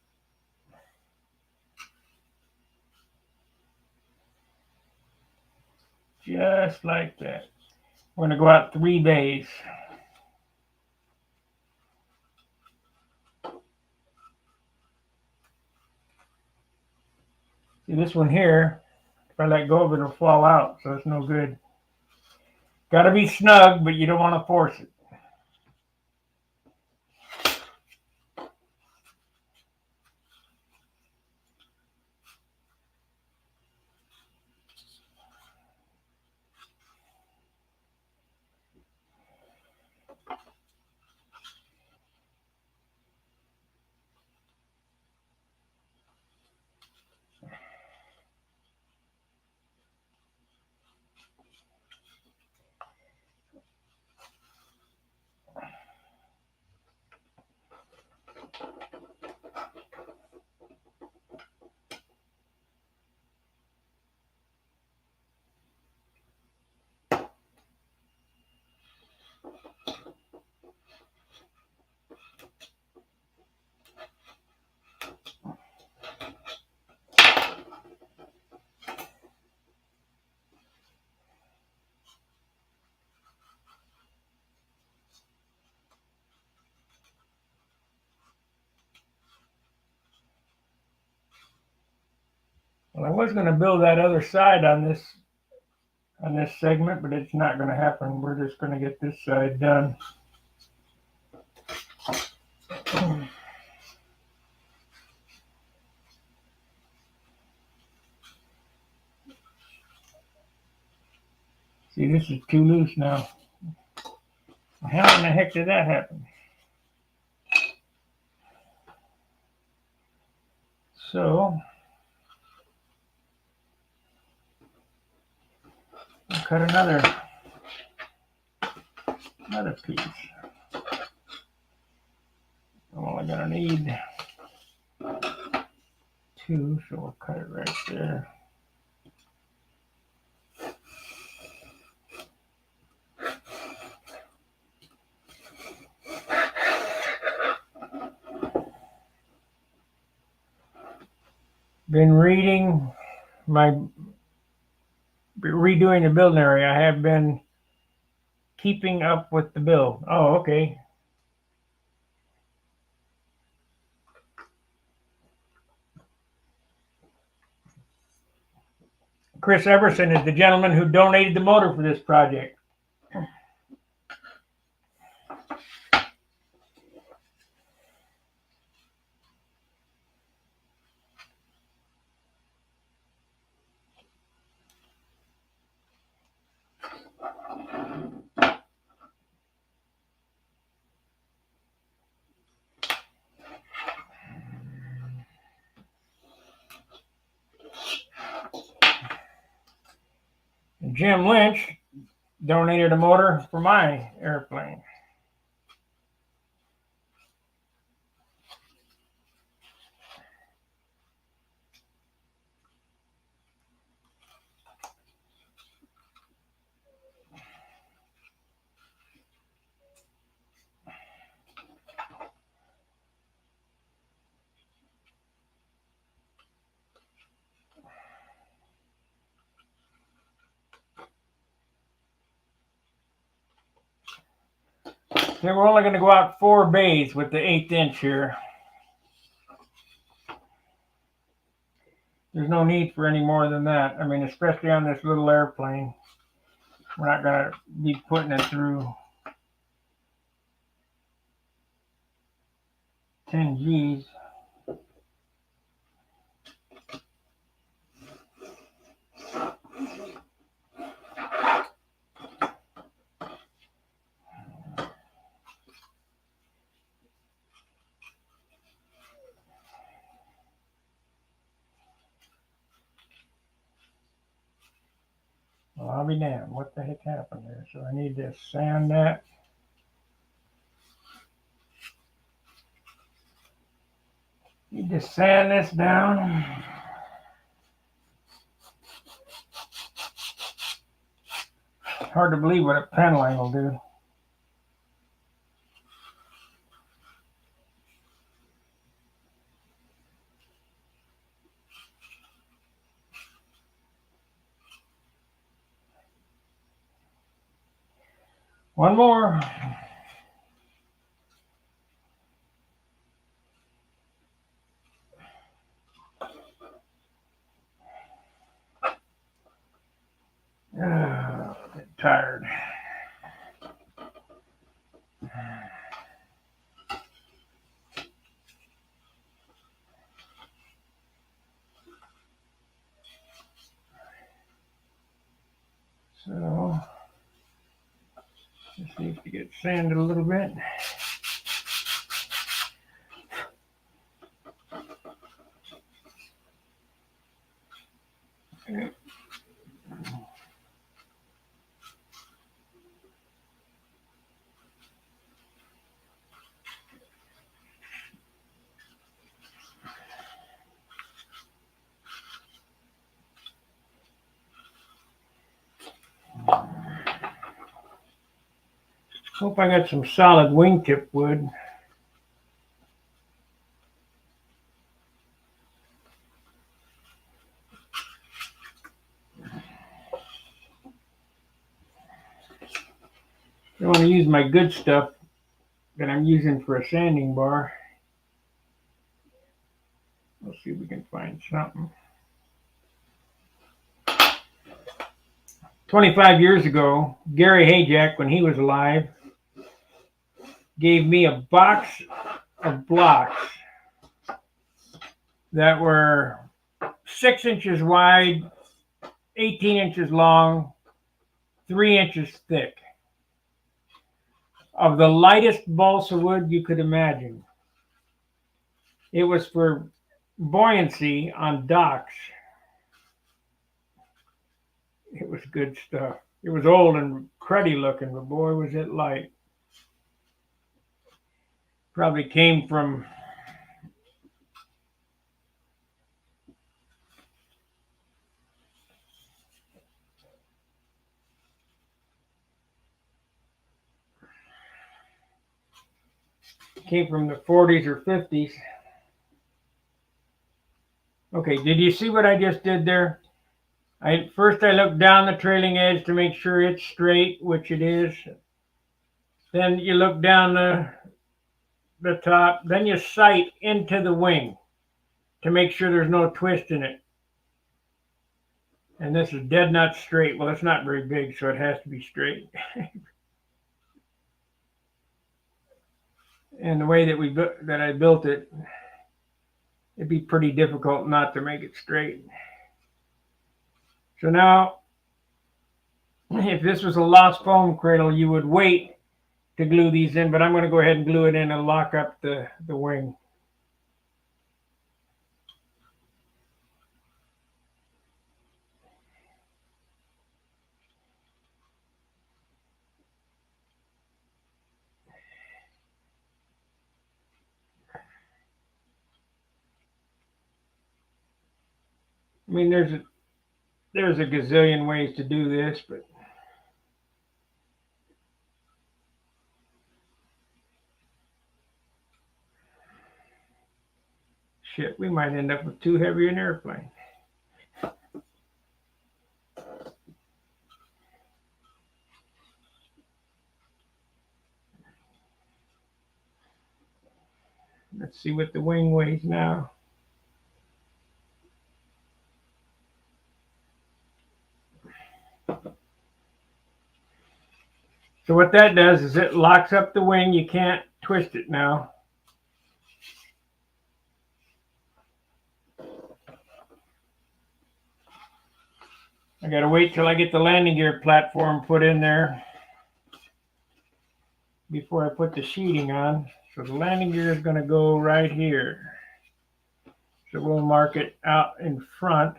Just like that. We're going to go out 3 bays. See, this one here, if I let go of it, it'll fall out, so it's no good. Got to be snug, but you don't want to force it. Well, I was going to build that other side on this segment, but it's not going to happen. We're just going to get this side done. See, this is too loose now. How in the heck did that happen? So, I'll cut another piece. I'm only going to need 2, so we'll cut it right there. Been reading redoing the building area. I have been keeping up with the build. Oh, okay. Chris Everson is the gentleman who donated the motor for this project. Jim Lynch donated a motor for my airplane. Then we're only going to go out 4 bays with the 1/8 inch here. There's no need for any more than that. I mean, especially on this little airplane. We're not going to be putting it through 10 G's. Well, I'll be damned. What the heck happened there? So I need to sand that. Need to sand this down. Hard to believe what a pen line will do. One more. I'm tired. So, just need to get sanded a little bit. Hope I got some solid wingtip wood. I want to use my good stuff that I'm using for a sanding bar. Let's see if we can find something. 25 years ago, Gary Hayjack, when he was alive, gave me a box of blocks that were 6 inches wide, 18 inches long, 3 inches thick, of the lightest balsa wood you could imagine. It was for buoyancy on docks. It was good stuff. It was old and cruddy looking, but boy, was it light. Probably came from the 40s or 50s. Okay, did you see what I just did there? First I look down the trailing edge to make sure it's straight, which it is. Then you look down the top. Then you sight into the wing to make sure there's no twist in it. And this is dead nut straight. Well, it's not very big, so it has to be straight. And the way that I built it, it'd be pretty difficult not to make it straight. So now, if this was a lost foam cradle, you would wait to glue these in, but I'm going to go ahead and glue it in and lock up the wing. I mean, there's a gazillion ways to do this, but shit, we might end up with too heavy an airplane. Let's see what the wing weighs now. So what that does is it locks up the wing. You can't twist it now. I gotta wait till I get the landing gear platform put in there before I put the sheeting on. So the landing gear is gonna go right here. So we'll mark it out in front.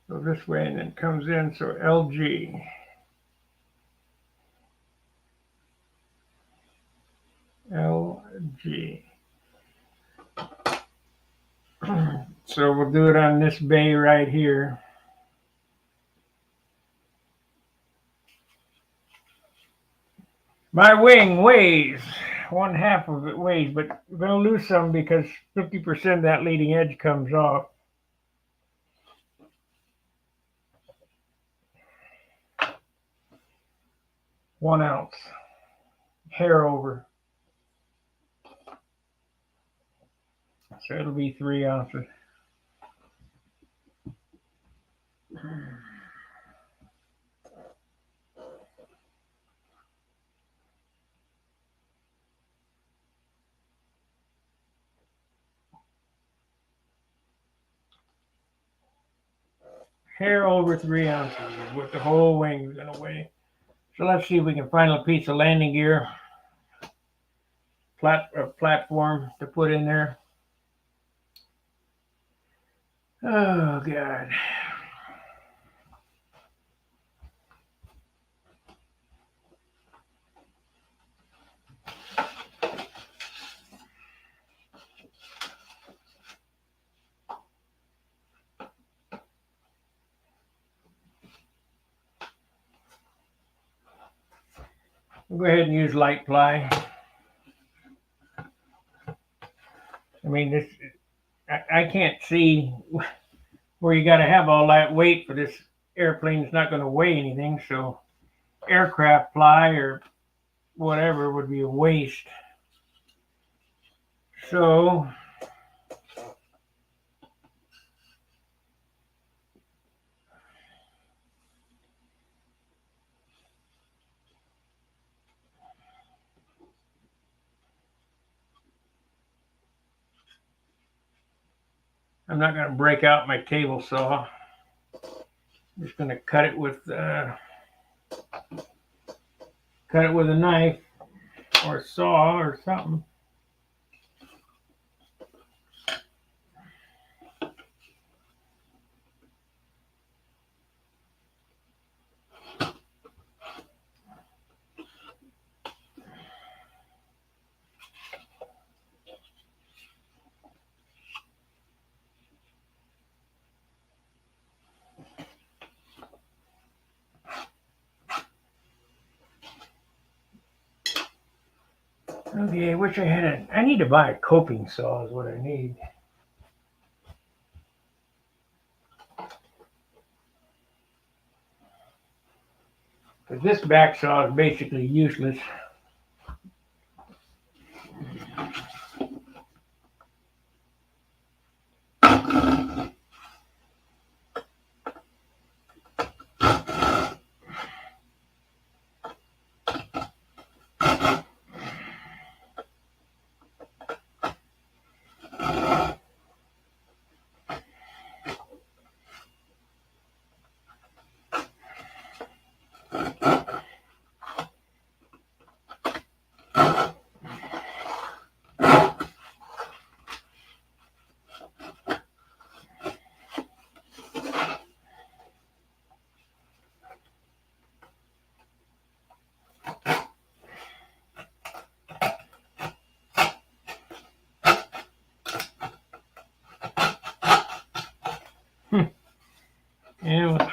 So this way, and then comes in, so LG. LG. So we'll do it on this bay right here. My wing weighs, 1/2 of it weighs, but we're going to lose some because 50% of that leading edge comes off. One ounce, hair over. So it'll be 3 ounces. Hair over 3 ounces is what the whole wing is going to weigh. So let's see if we can find a piece of landing gear platform to put in there. Oh, God. We'll go ahead and use light ply. I mean, this I can't see where you got to have all that weight for this airplane. It's not going to weigh anything, so aircraft ply or whatever would be a waste. So I'm not going to break out my table saw. I'm just going to cut it with a knife or a saw or something. Okay, I wish I had I need to buy a coping saw is what I need. Because this back saw is basically useless.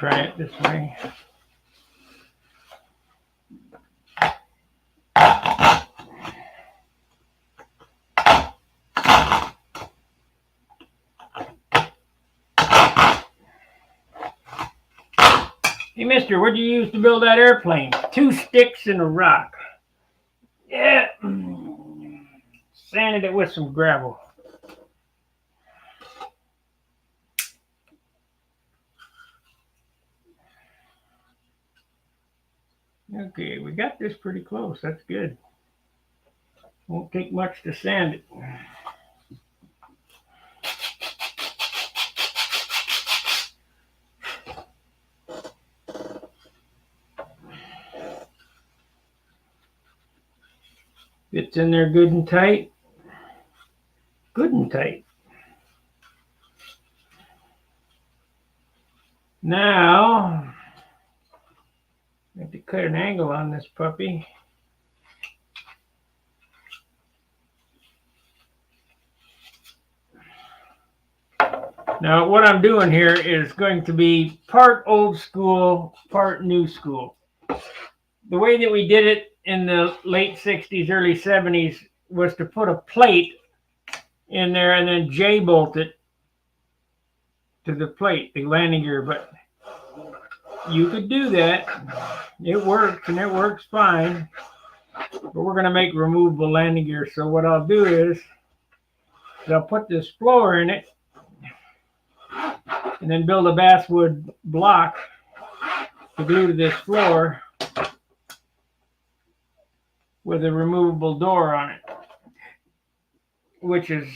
try it this way. Hey, mister, what'd you use to build that airplane? 2 sticks and a rock. Yeah. Sanded it with some gravel. Okay, we got this pretty close. That's good. Won't take much to sand it. Fits in there good and tight. Good and tight. Now, I have to cut an angle on this puppy. Now, what I'm doing here is going to be part old school, part new school. The way that we did it in the late 60s, early 70s was to put a plate in there and then J-bolt it to the plate, the landing gear. But you could do that. It works, and it works fine. But we're going to make removable landing gear. So what I'll do is I'll put this floor in it and then build a basswood block to glue to this floor with a removable door on it, which is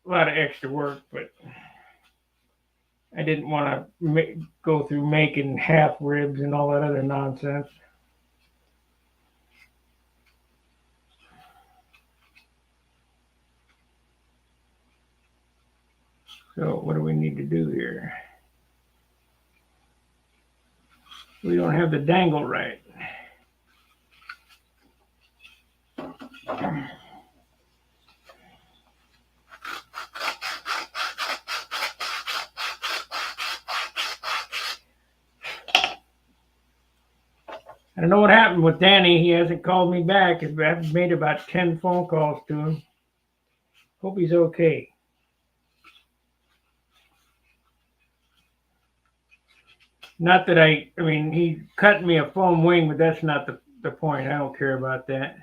a lot of extra work, but I didn't want to go through making half ribs and all that other nonsense. So what do we need to do here? We don't have the dangle right. I don't know what happened with Danny. He hasn't called me back. I've made about 10 phone calls to him. Hope he's okay. Not that I mean, he cut me a foam wing, but that's not the point. I don't care about that.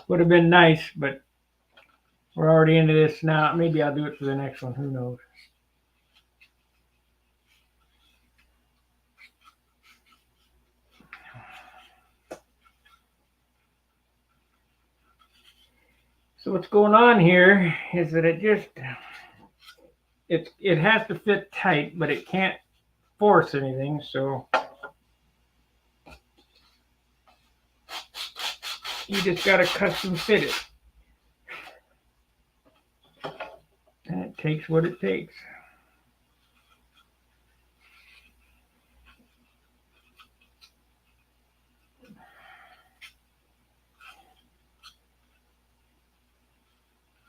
Would have been nice, but we're already into this now. Maybe I'll do it for the next one. Who knows? So what's going on here is that it has to fit tight, but it can't force anything. So you just got to custom fit it. And it takes what it takes.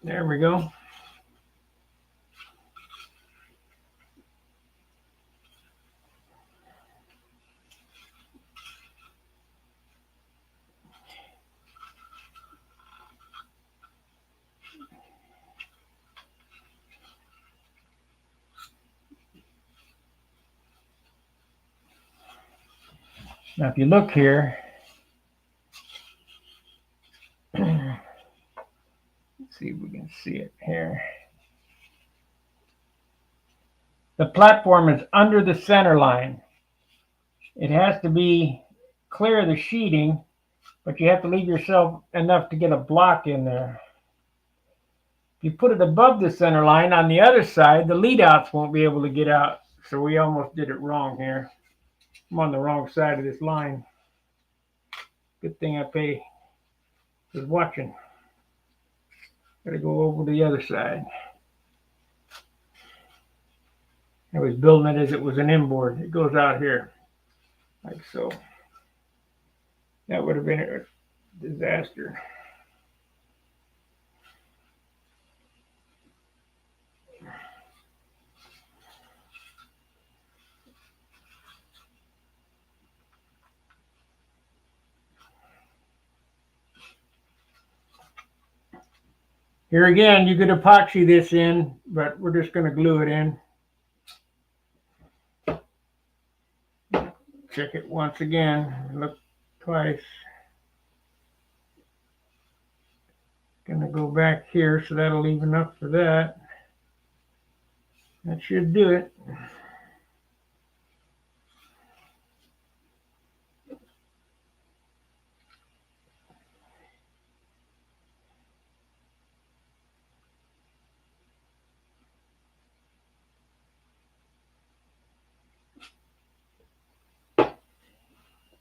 There we go. Now, if you look here, let's see if we can see it here. The platform is under the center line. It has to be clear of the sheeting, but you have to leave yourself enough to get a block in there. If you put it above the center line on the other side, the lead outs won't be able to get out. So we almost did it wrong here. I'm on the wrong side of this line. Good thing I was watching. Gotta go over to the other side. I was building it as it was an inboard. It goes out here. like so. That would have been a disaster. Here again, you could epoxy this in, but we're just going to glue it in. Check it once again. Look twice. Gonna go back here, so that'll leave enough for that. That should do it.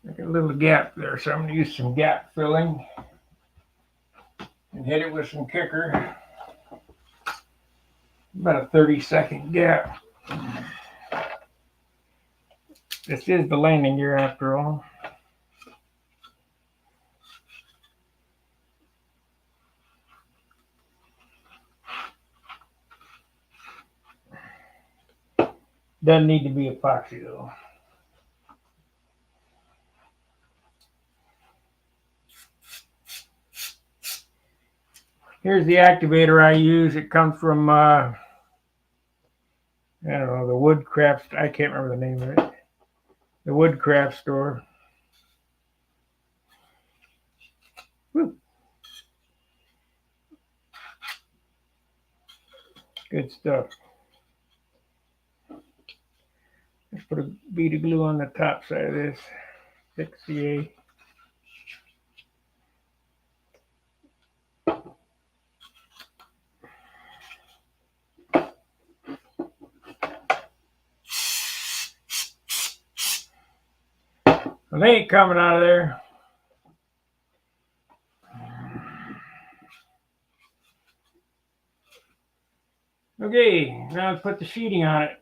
Like a little gap there, so I'm gonna use some gap filling and hit it with some kicker. About a 30-second gap. This is the landing gear after all. Doesn't need to be epoxy though. Here's the activator I use. It comes from, I don't know, the Woodcraft, I can't remember the name of it. The Woodcraft store. Woo. Good stuff. Let's put a bead of glue on the top side of this. Thick CA. Well, they ain't coming out of there. Okay, now let's put the sheeting on it.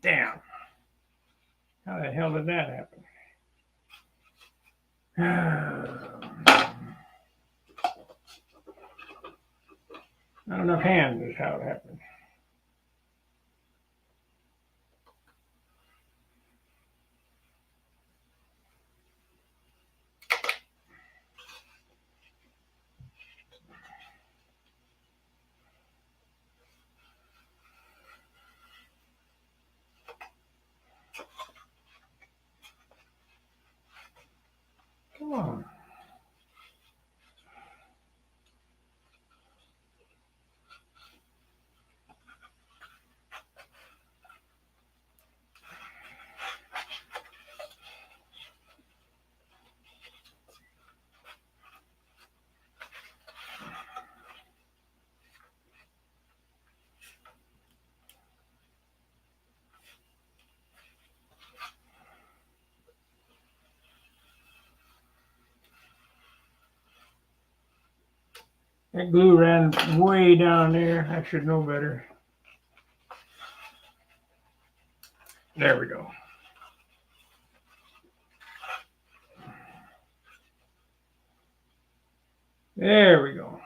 Damn. How the hell did that happen? Not enough hands is how it happened. Come on. That glue ran way down there. I should know better. There we go. There we go.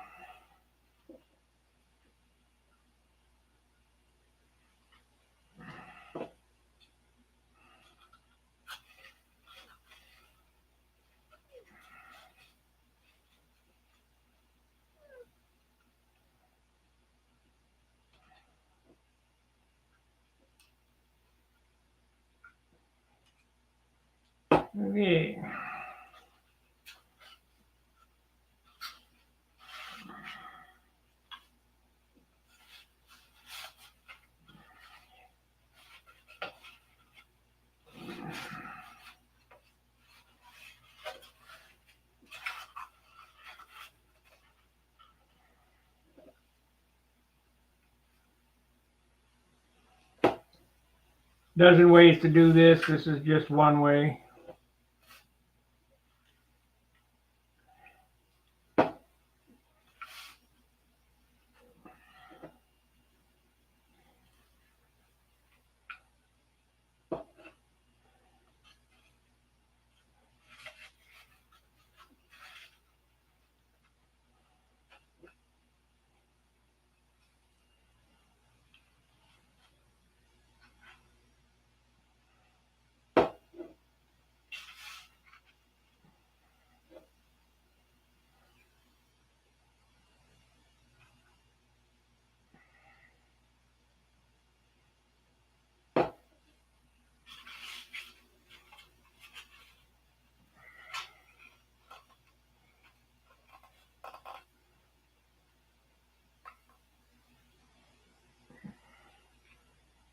Okay. Dozen ways to do this. This is just one way.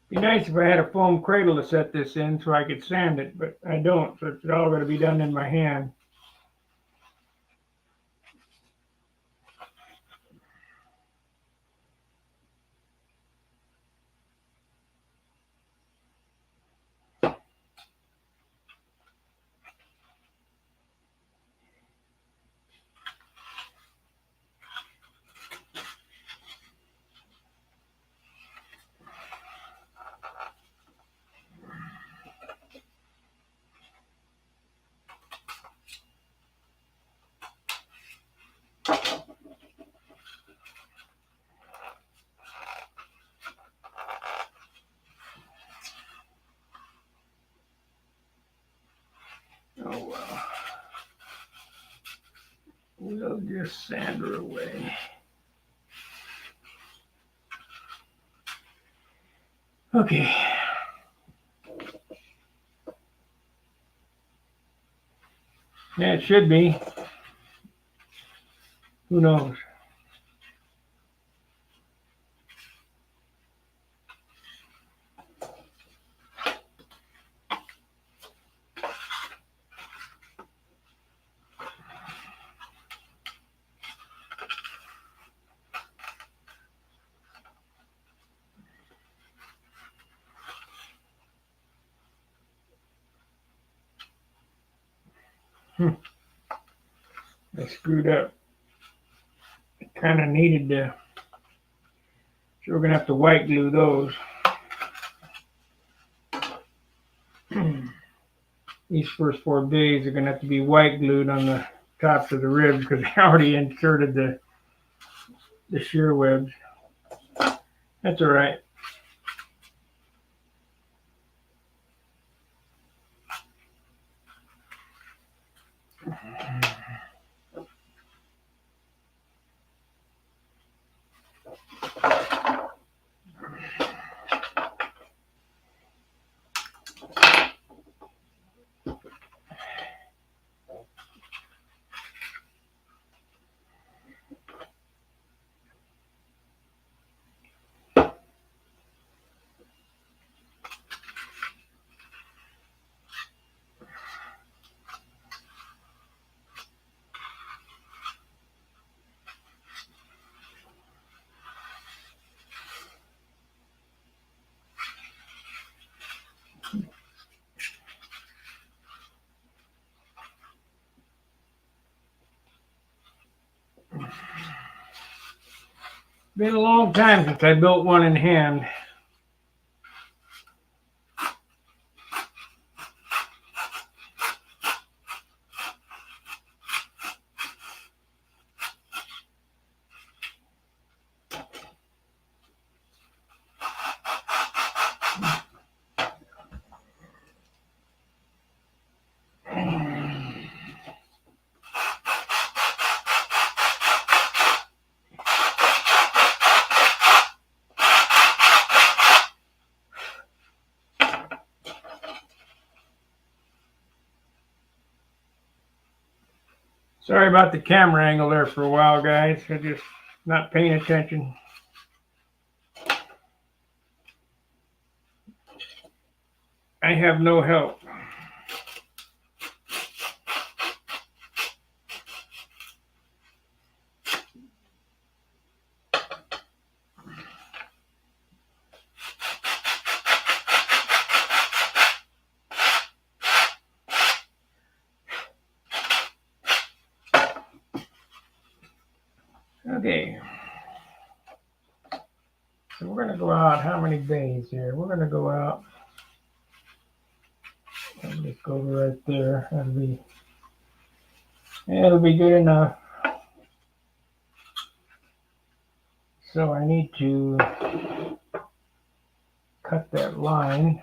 Be nice if I had a foam cradle to set this in so I could sand it, but I don't, so it's all going to be done in my hand. Oh well. We'll just sand her away. Okay. Yeah, it should be. Who knows? I screwed up. I kind of needed to. So we're going to have to white glue those. These first 4 bays are going to have to be white glued on the tops of the ribs because I already inserted the shear webs. That's all right. Been a long time since I built one in hand. Sorry about the camera angle there for a while, guys. I just not paying attention. I have no help. Okay. So we're going to go out how many bays here? We're going to go out. I'll just go right there. It'll be good enough. So I need to cut that line.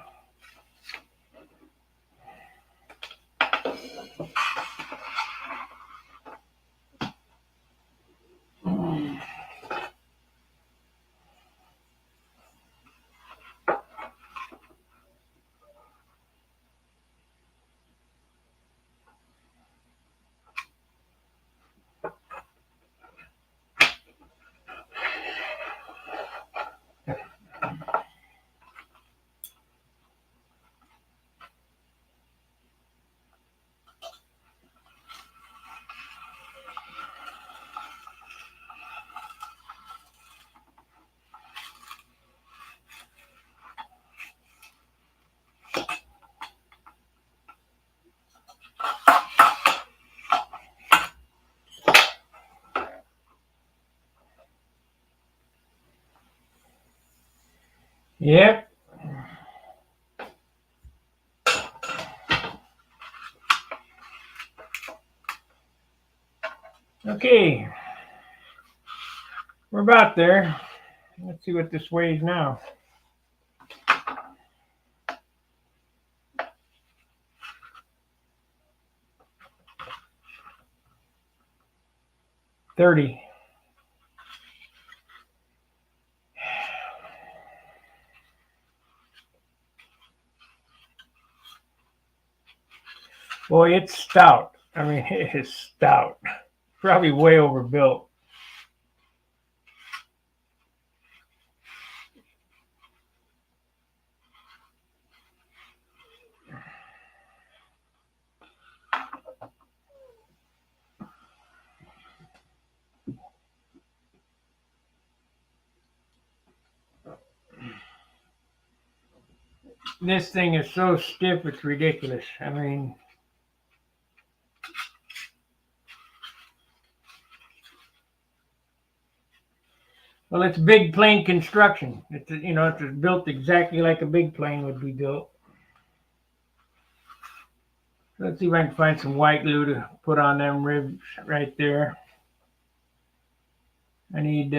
Yep. Okay. We're about there. Let's see what this weighs now. $30. Boy, it's stout. I mean, it is stout. Probably way overbuilt. This thing is so stiff, it's ridiculous. I mean, well, it's big plane construction. It's it's built exactly like a big plane would be built. Let's see if I can find some white glue to put on them ribs right there. I need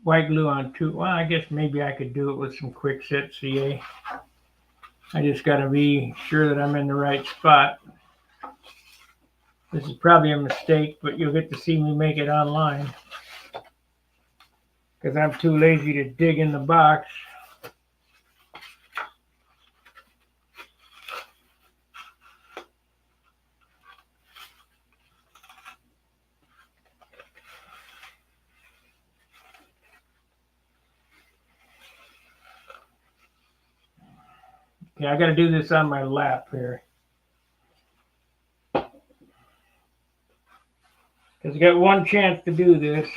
white glue on two. Well, I guess maybe I could do it with some quick set CA. I just got to be sure that I'm in the right spot. This is probably a mistake, but you'll get to see me make it online because I'm too lazy to dig in the box. Okay, I got to do this on my lap here. Because I got one chance to do this.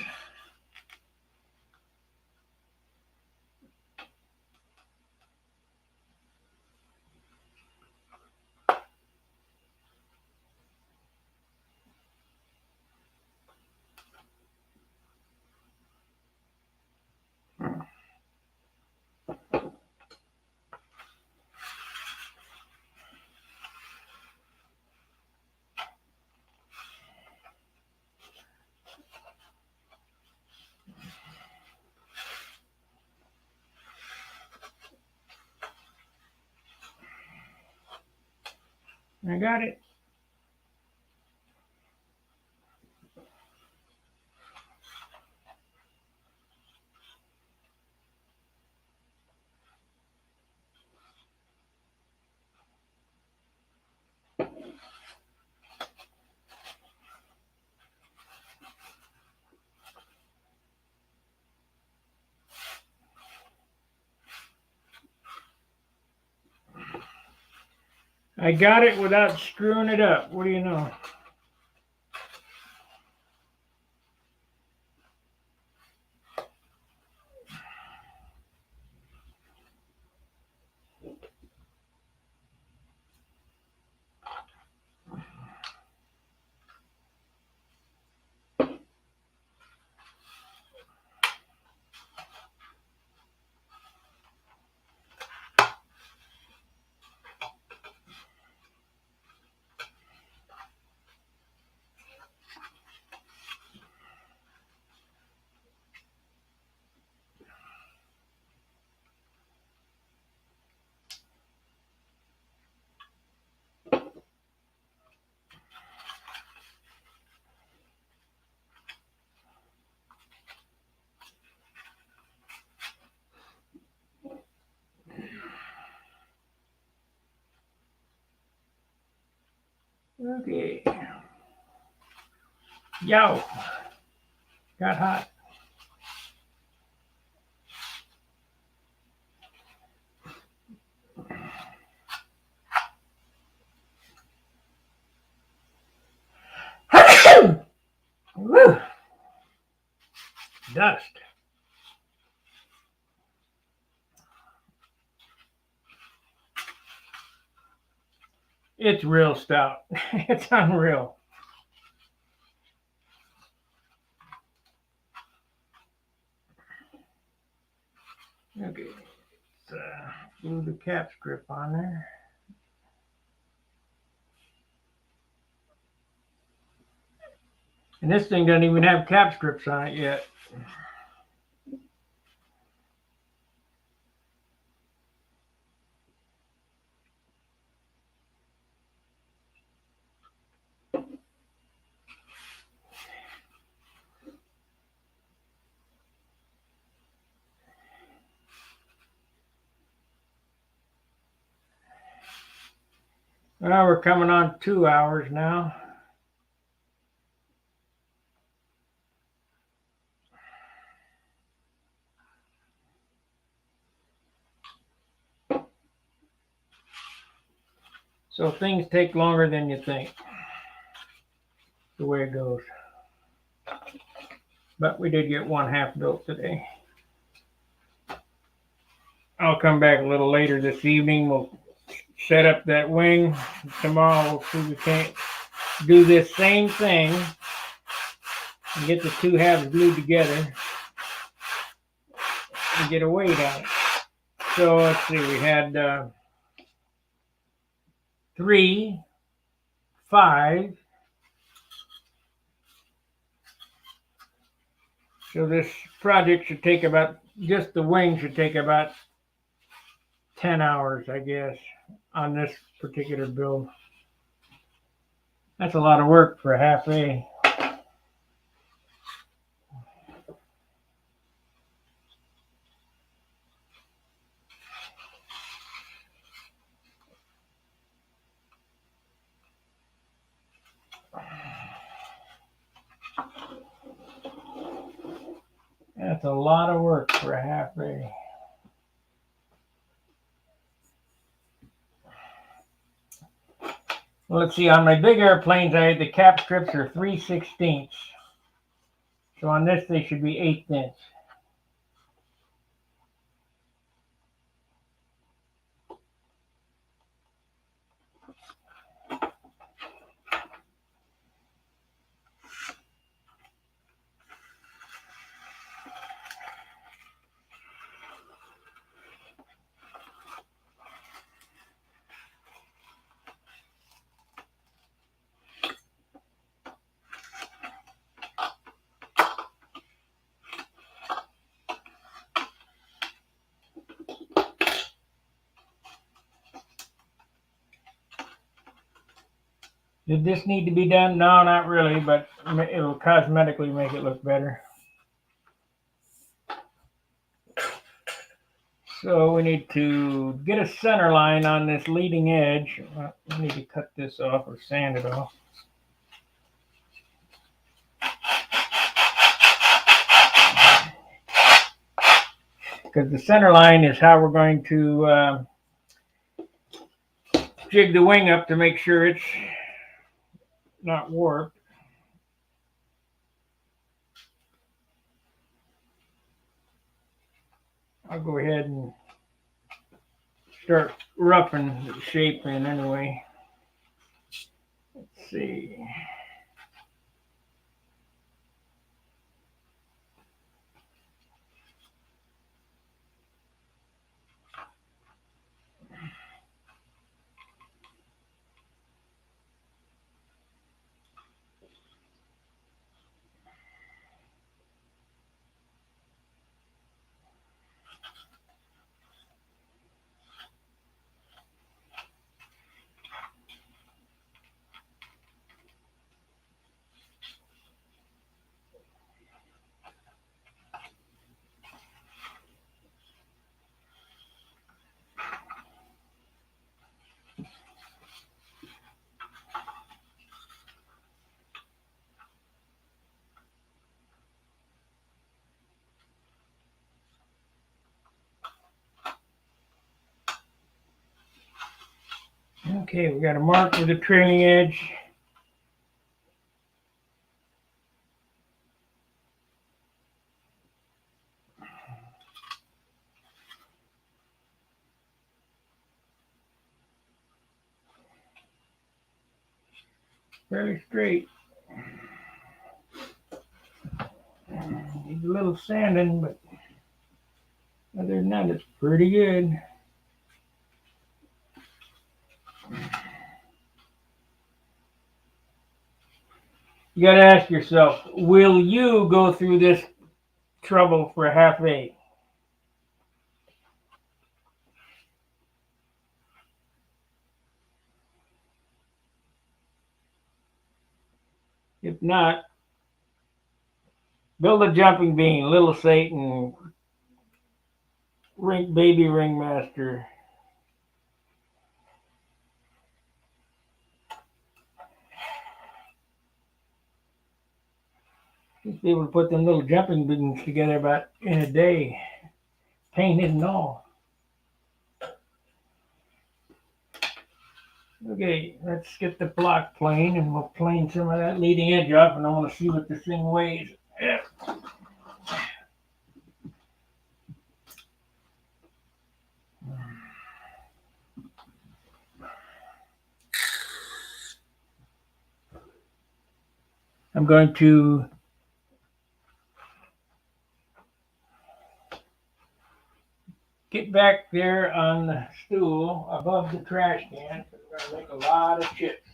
I got it. I got it without screwing it up. What do you know? Okay. Yow. Got hot. Woo. Dust. It's real stout. It's unreal. Okay. Let's glue the cap strip on there. And this thing doesn't even have cap strips on it yet. Well, we're coming on 2 hours now. So things take longer than you think. The way it goes. But we did get one half built today. I'll come back a little later this evening. We'll set up that wing. Tomorrow we'll see if we can't do this same thing and get the two halves glued together and get a weight on it. So let's see, we had 3, 5. So this project should take about, just the wing should take about 10 hours, I guess, on this particular build. That's a lot of work for a half A. That's a lot of work for a half A. Well, let's see, on my big airplanes, the cap strips are 3/16. So on this, they should be 1/8 inch. Did this need to be done? No, not really, but it'll cosmetically make it look better. So we need to get a center line on this leading edge. I need to cut this off or sand it off. Because the center line is how we're going to jig the wing up to make sure it's not warped. I'll go ahead and start roughing the shape in anyway. Let's see. Okay, we got a mark with the trailing edge. Fairly straight. Needs a little sanding, but other than that, it's pretty good. You got to ask yourself, will you go through this trouble for a half eight? If not, build a jumping bean, Little Satan, baby ringmaster. Just be able to put them little jumping beans together about in a day, painted and all. Okay, let's get the block plane and we'll plane some of that leading edge off, and I want to see what this thing weighs. Yeah. I'm going to get back there on the stool above the trash can. We're going to make a lot of chips.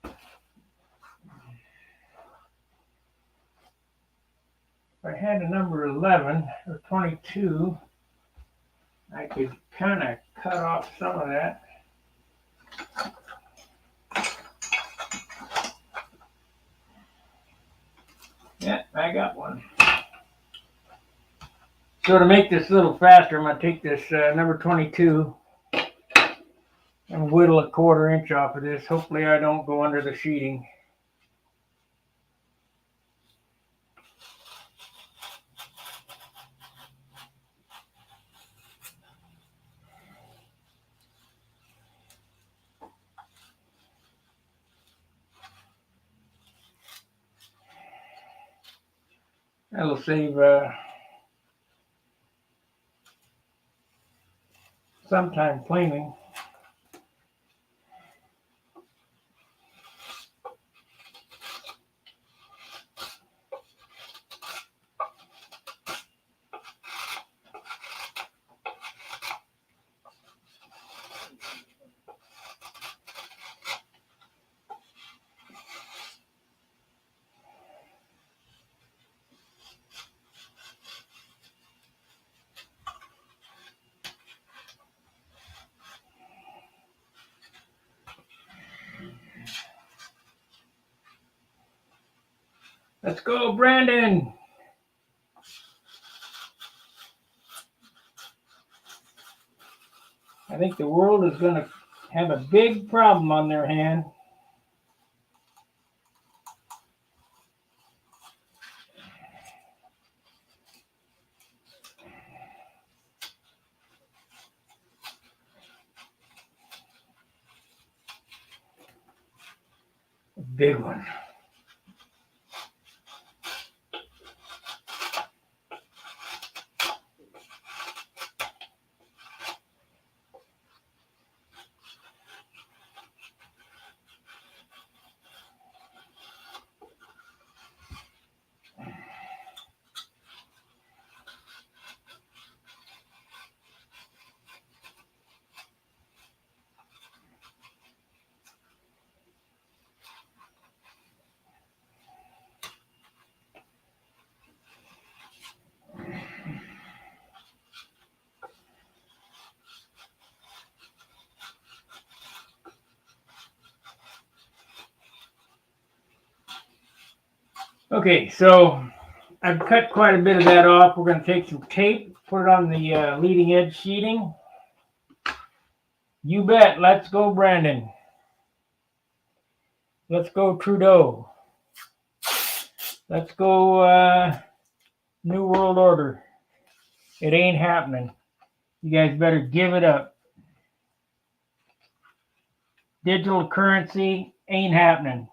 If I had a number 11 or 22, I could kind of cut off some of that. Yeah, I got one. So to make this a little faster, I'm going to take this number 22 and whittle a 1/4 inch off of this. Hopefully I don't go under the sheeting. That'll save some time planing. Let's go, Brandon. I think the world is going to have a big problem on their hand. A big one. Okay, so I've cut quite a bit of that off. We're going to take some tape, put it on the leading edge sheeting. You bet. Let's go, Brandon. Let's go, Trudeau. Let's go, New World Order. It ain't happening. You guys better give it up. Digital currency ain't happening.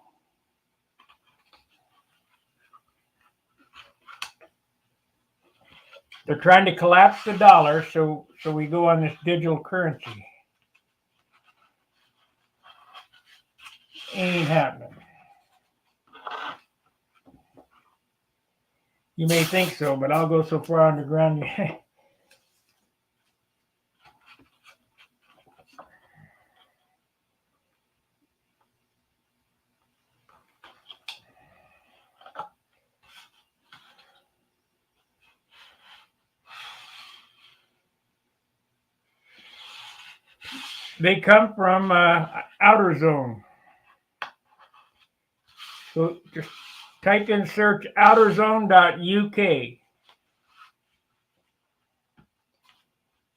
They're trying to collapse the dollar, so we go on this digital currency. Ain't happening. You may think so, but I'll go so far underground. They come from outer zone. So just type in search outerzone.uk.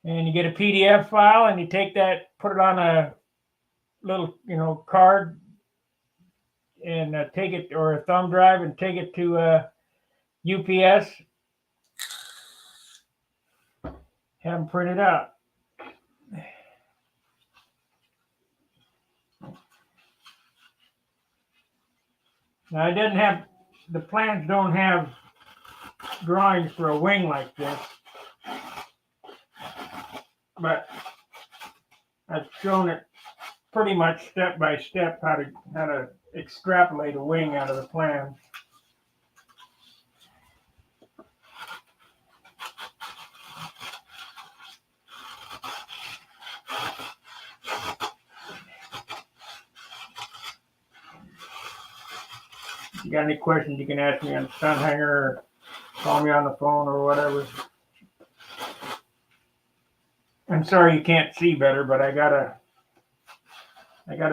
And you get a PDF file, and you take that, put it on a little, card, and take it, or a thumb drive, and take it to UPS. Have them print it out. Now it doesn't have, the plans don't have drawings for a wing like this, but I've shown it pretty much step by step how to extrapolate a wing out of the plan. If you got any questions, you can ask me on the sun hanger, or call me on the phone, or whatever. I'm sorry you can't see better, but I gotta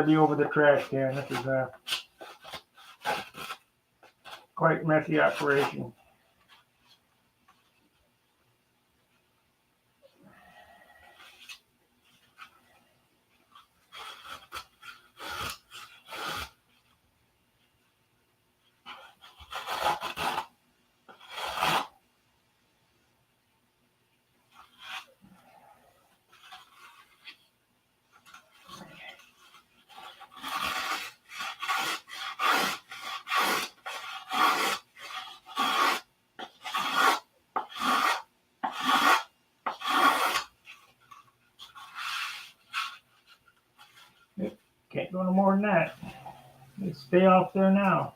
be over the trash can. This is a quite messy operation. Can't go no more than that. Let's stay off there now.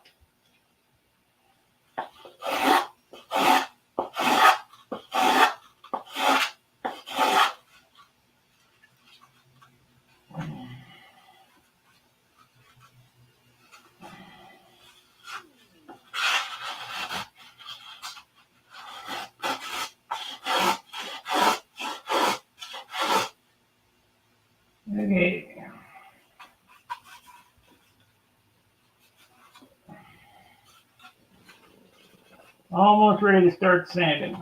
Okay. Almost ready to start sanding.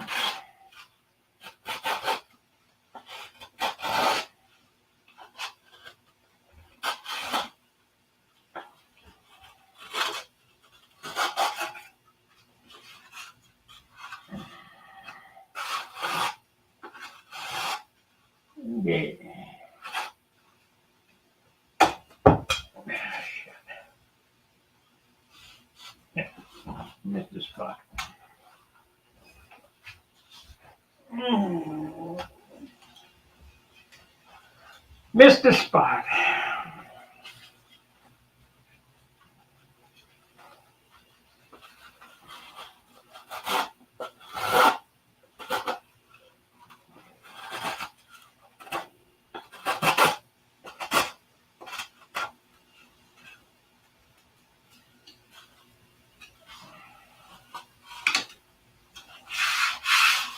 Okay. Missed the spot. Missed the spot.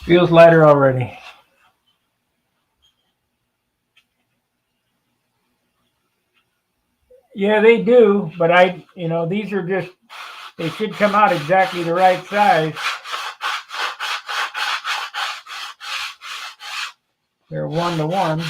Feels lighter already. Yeah, they do, but these are just, they should come out exactly the right size. They're 1-to-1.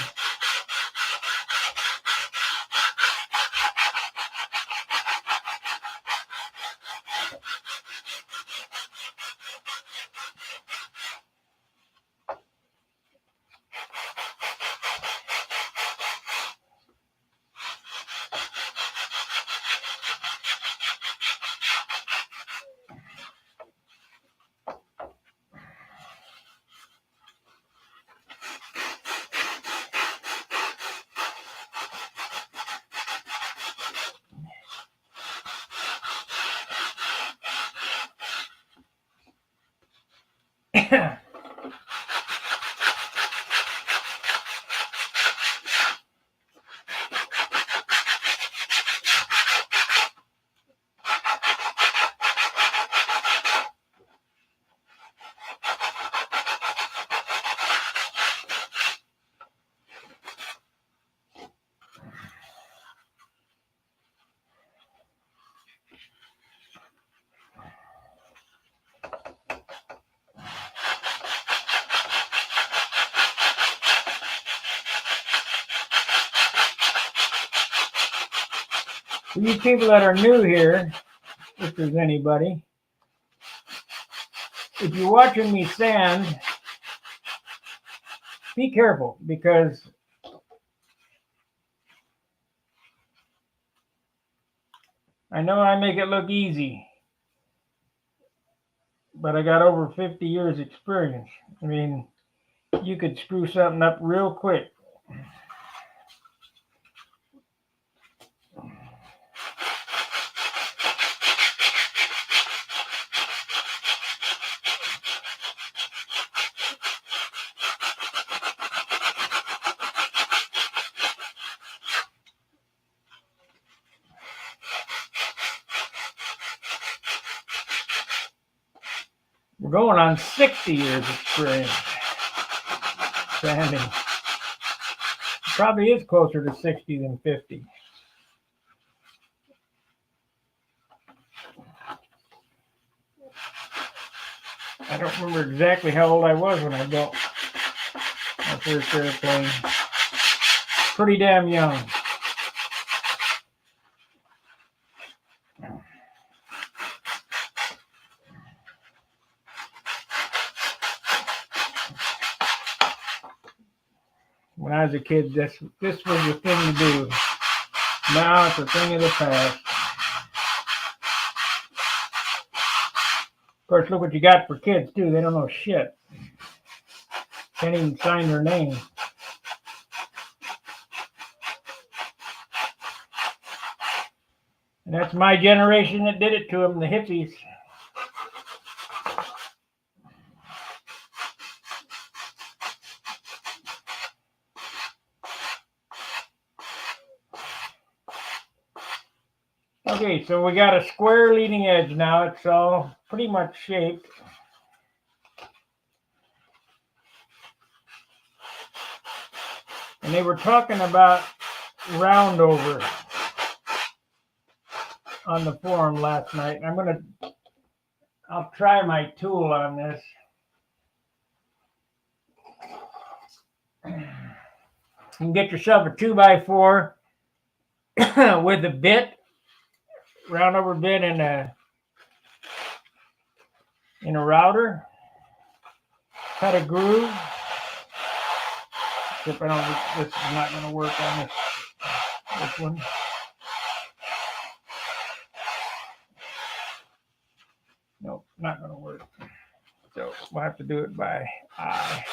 For you people that are new here, if there's anybody, if you're watching me sand, be careful, because I know I make it look easy, but I got over 50 years experience. I mean, you could screw something up real quick. We're going on 60 years experience sanding. It probably is closer to 60 than 50. I don't remember exactly how old I was when I built my first airplane. Pretty damn young. When I was a kid, this was the thing to do. Now it's a thing of the past. Of course, look what you got for kids, too. They don't know shit. Can't even sign their name. And that's my generation that did it to them, the hippies. Okay, so we got a square leading edge now. It's all pretty much shaped. And they were talking about round over on the forum last night. I'll try my tool on this. You can get yourself a 2x4 with a bit, round over bit in a router. Cut a groove. Except I don't think this is not going to work on this one. Nope, not going to work. So we'll have to do it by eye.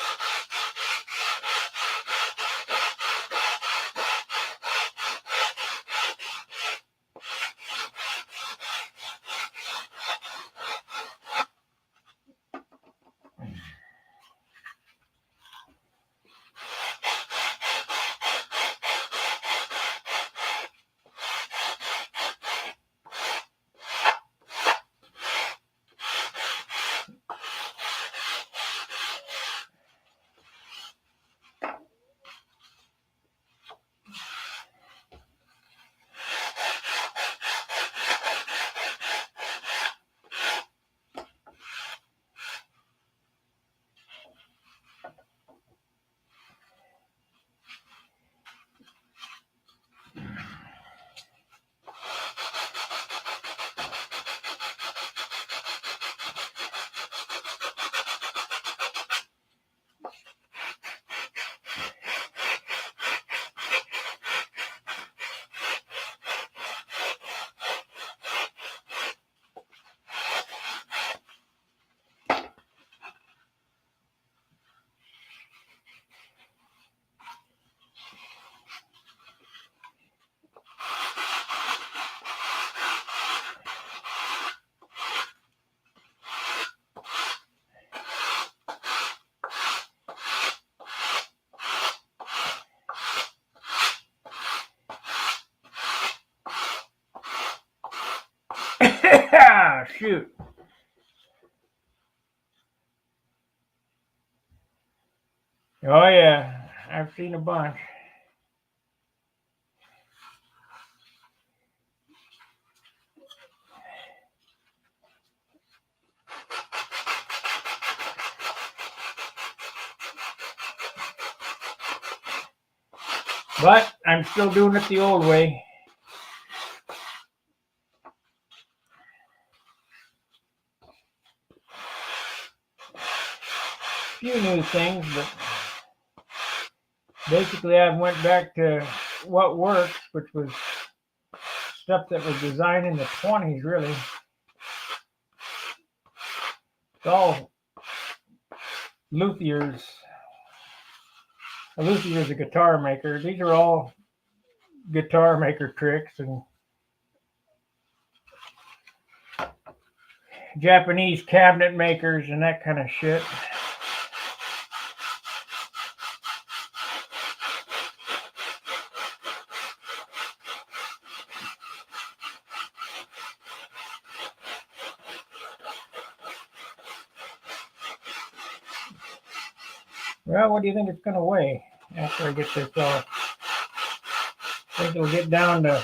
Shoot. Oh yeah, I've seen a bunch. But I'm still doing it the old way. Few new things, but basically I went back to what works, which was stuff that was designed in the 20s, really. It's all luthiers. A luthier is a guitar maker. These are all guitar maker tricks and Japanese cabinet makers and that kind of shit. Well, what do you think it's going to weigh after I get this off? I think it'll get down to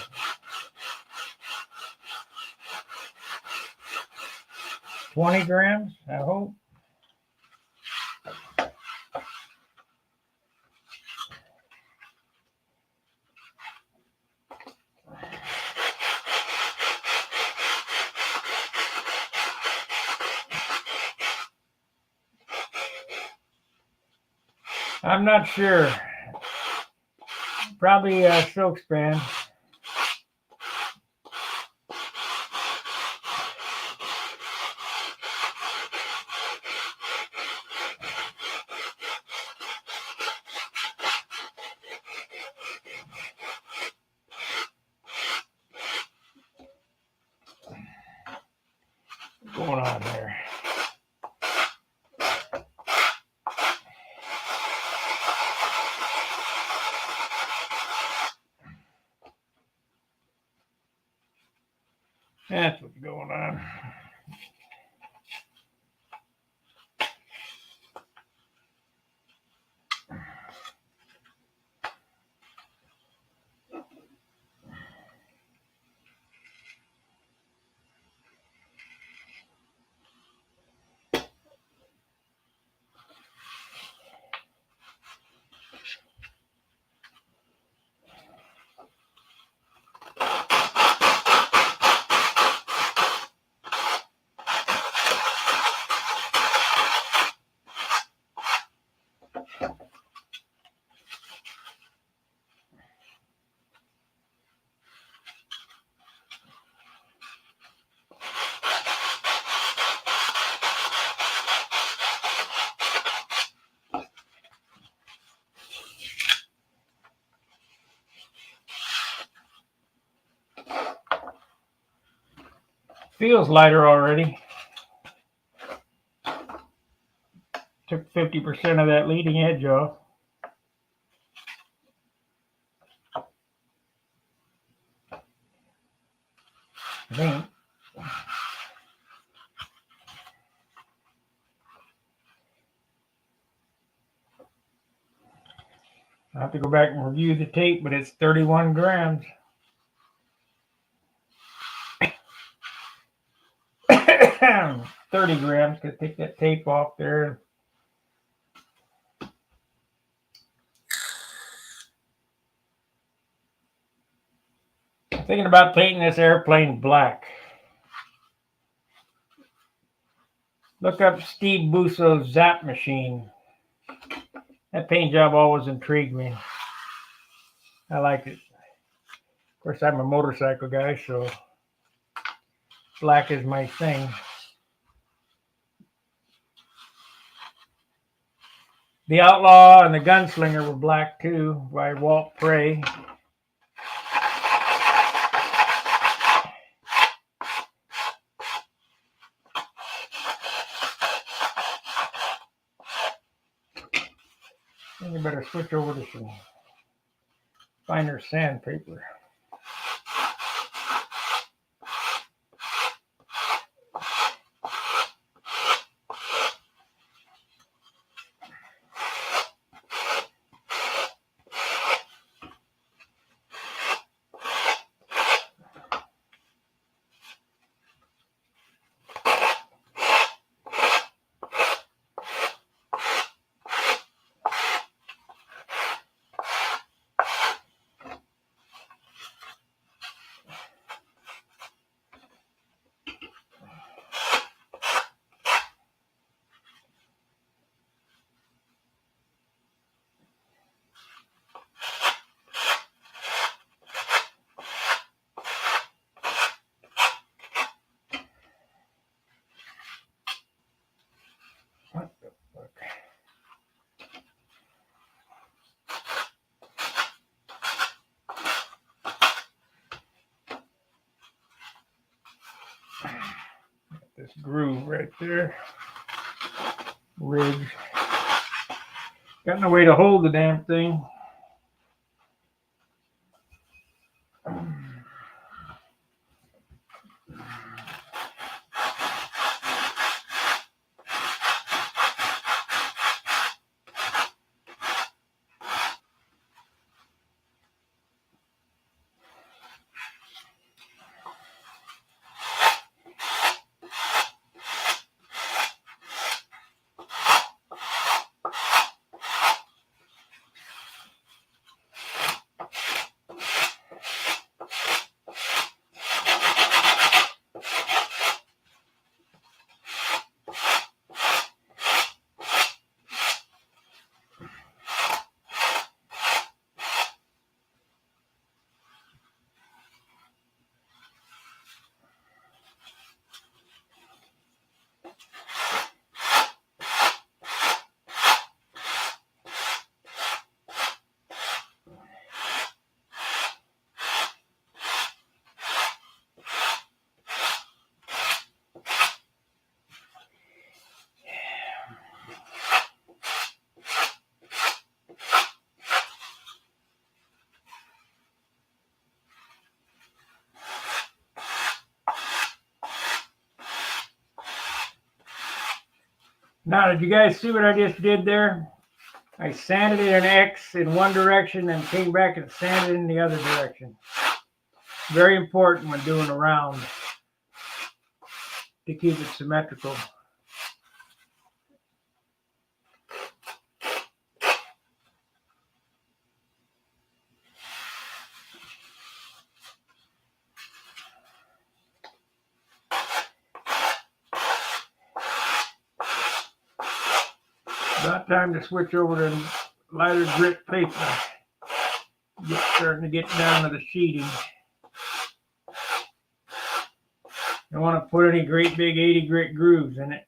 20 grams, I hope. I'm not sure. Probably a silk span. What's going on there? That's what's going on. Feels lighter already. Took 50% of that leading edge off. I think. I have to go back and review the tape, but it's 31 grams. 30 grams. Could take that tape off there. I'm thinking about painting this airplane black. Look up Steve Busso's Zap Machine. That paint job always intrigued me. I like it. Of course, I'm a motorcycle guy, so black is my thing. The Outlaw and the Gunslinger were black too, by Walt Prey. You better switch over to some finer sandpaper. What the fuck? This groove right there. Ridge. Got no way to hold the damn thing. Now, did you guys see what I just did there? I sanded it an X in one direction and came back and sanded it in the other direction. Very important when doing a round to keep it symmetrical. About time to switch over to lighter grit paper. Starting to get down to the sheeting. Don't want to put any great big 80 grit grooves in it.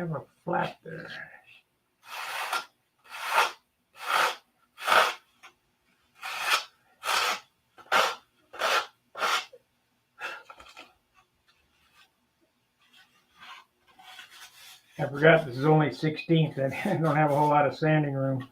have a flap there. I forgot this is only 16th. I don't have a whole lot of sanding room.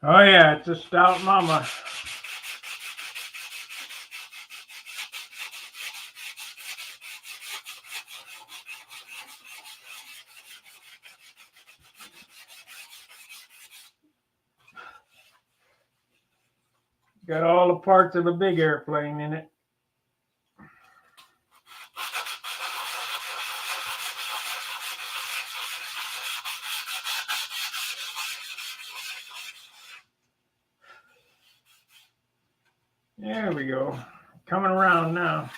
Oh yeah, it's a stout mama. Got all the parts of a big airplane in it. There we go. Coming around now.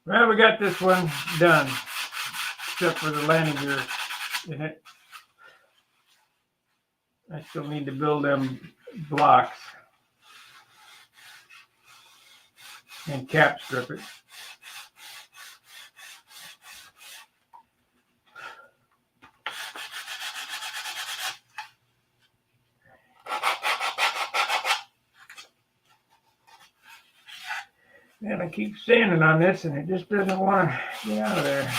Well, we got this one done, except for the landing gear in it. I still need to build them blocks and cap strip it. And I keep sanding on this and it just doesn't want to get out of there.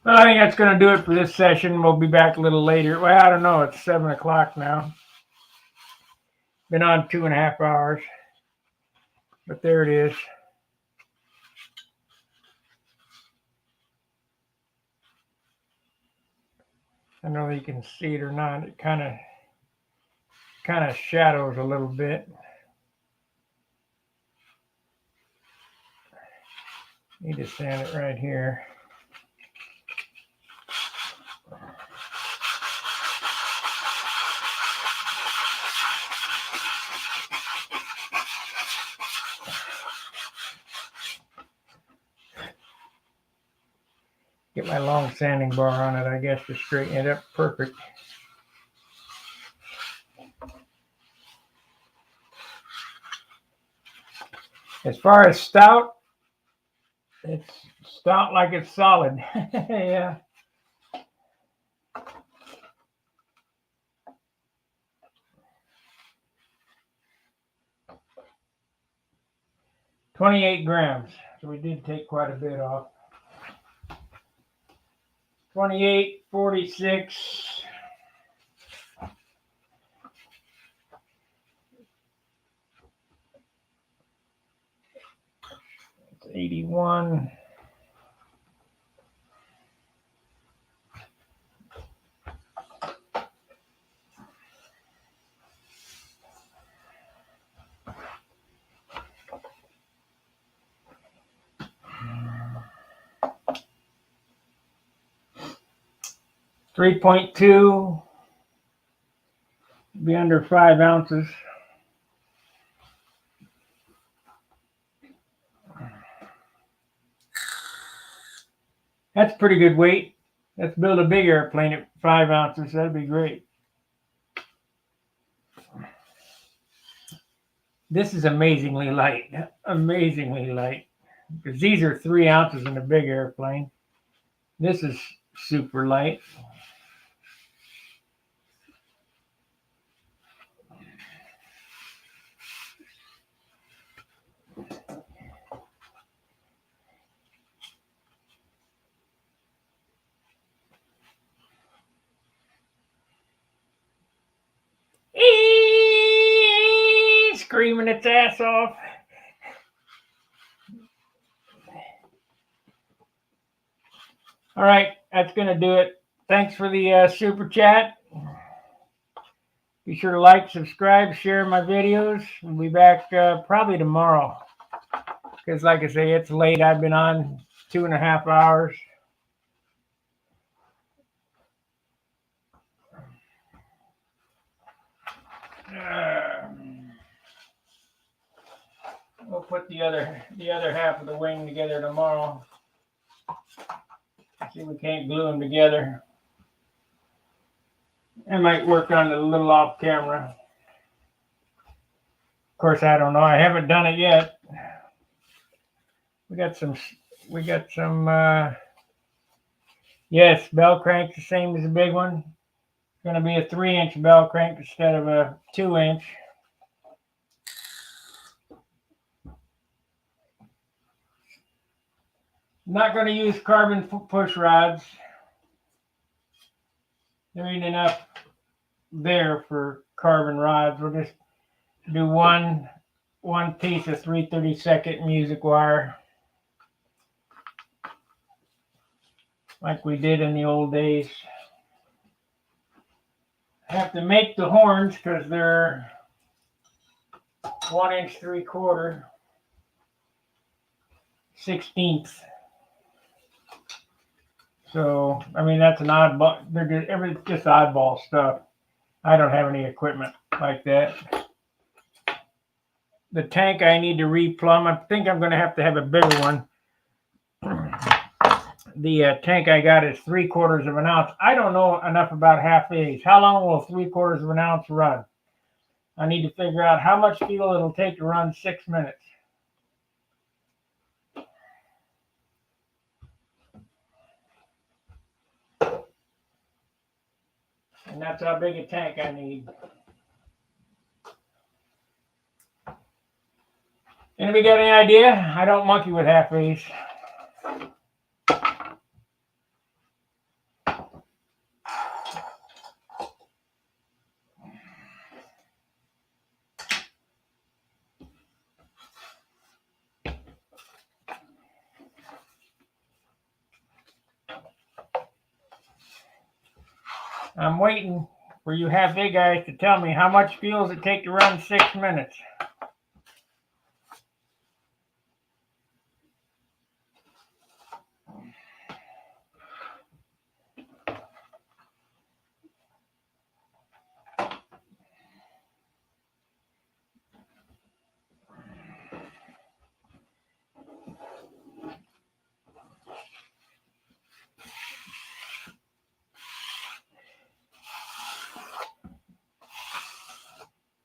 Well, I think that's going to do it for this session. We'll be back a little later. Well, I don't know. It's 7 o'clock now. Been on 2.5 hours. But there it is. I don't know if you can see it or not. It kind of shadows a little bit. Need to sand it right here. Get my long sanding bar on it, I guess, to straighten it up perfect. As far as stout, it's stout like it's solid. Yeah. $28 grams. So we did take quite a bit off. 28, 46. It's 81. .2 be under 5 ounces. That's pretty good weight. Let's build a big airplane at 5 ounces. That'd be great. This is amazingly light. Amazingly light. Because these are 3 ounces in a big airplane. This is super light. Screaming its ass off. All right, that's going to do it. Thanks for the super chat. Be sure to like, subscribe, share my videos. We'll be back probably tomorrow. Because like I say, it's late. I've been on 2.5 hours. We'll put the other half of the wing together tomorrow. See if we can't glue them together. I might work on it a little off camera. Of course, I don't know. I haven't done it yet. We got some. Yes, bell crank's the same as the big one. It's going to be a 3-inch bell crank instead of a 2-inch. I'm not going to use carbon push rods. There ain't enough there for carbon rods. We'll just do one piece of 3/32 music wire, like we did in the old days. I have to make the horns because they're 1 inch 3/4, 1/16. So I mean that's an oddball. They're just oddball stuff. I don't have any equipment like that. The tank I need to replumb. I think I'm going to have a bigger one. The tank I got is 3/4 of an ounce. I don't know enough about half-A's. How long will 3/4 of an ounce run? I need to figure out how much fuel it'll take to run 6 minutes. And that's how big a tank I need. Anybody got any idea? I don't monkey with half-A's. I'm waiting for you halfway guys to tell me how much fuel does it take to run 6 minutes.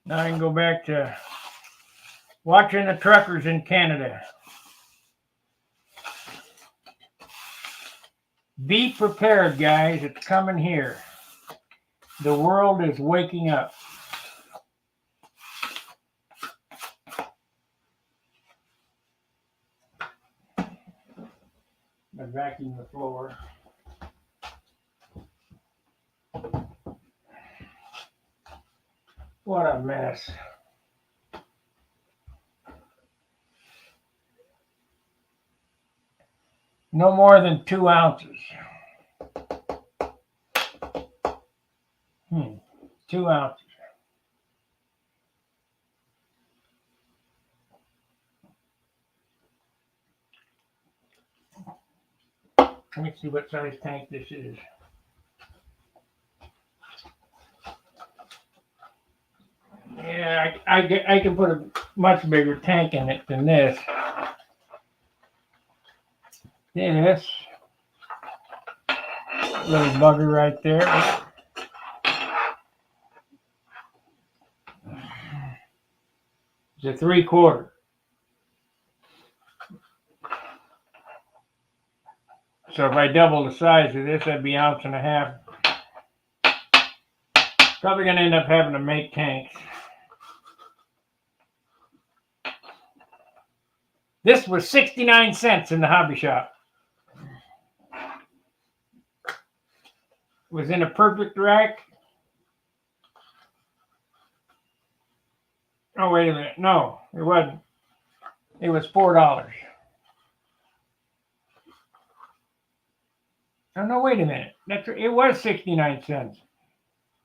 Now I can go back to watching the truckers in Canada. Be prepared, guys. It's coming here. The world is waking up. I vacuum the floor. What a mess. No more than 2 ounces. 2 ounces. Let me see what size tank this is. Yeah, I can put a much bigger tank in it than this. This little bugger right there. It's a 3/4. So if I double the size of this, that'd be 1.5 ounces. Probably gonna end up having to make tanks. This was 69 cents in the hobby shop. It was in a perfect rack. Oh, wait a minute. No, it wasn't. It was $4. Oh, no, wait a minute. It was 69 cents.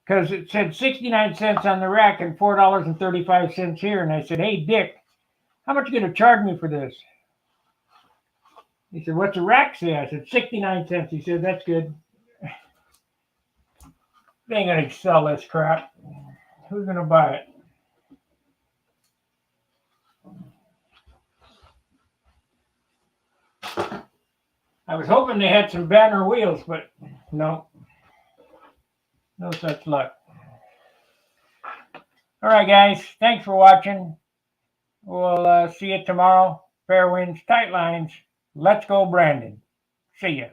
Because it said 69 cents on the rack and $4.35 here. And I said, hey, Dick, how much are you going to charge me for this? He said, what's the rack say? I said, 69 cents. He said, that's good. They ain't going to sell this crap. Who's going to buy it? I was hoping they had some banner wheels, but no. No such luck. All right, guys. Thanks for watching. We'll see you tomorrow. Fair winds, tight lines. Let's go, Brandon. See ya.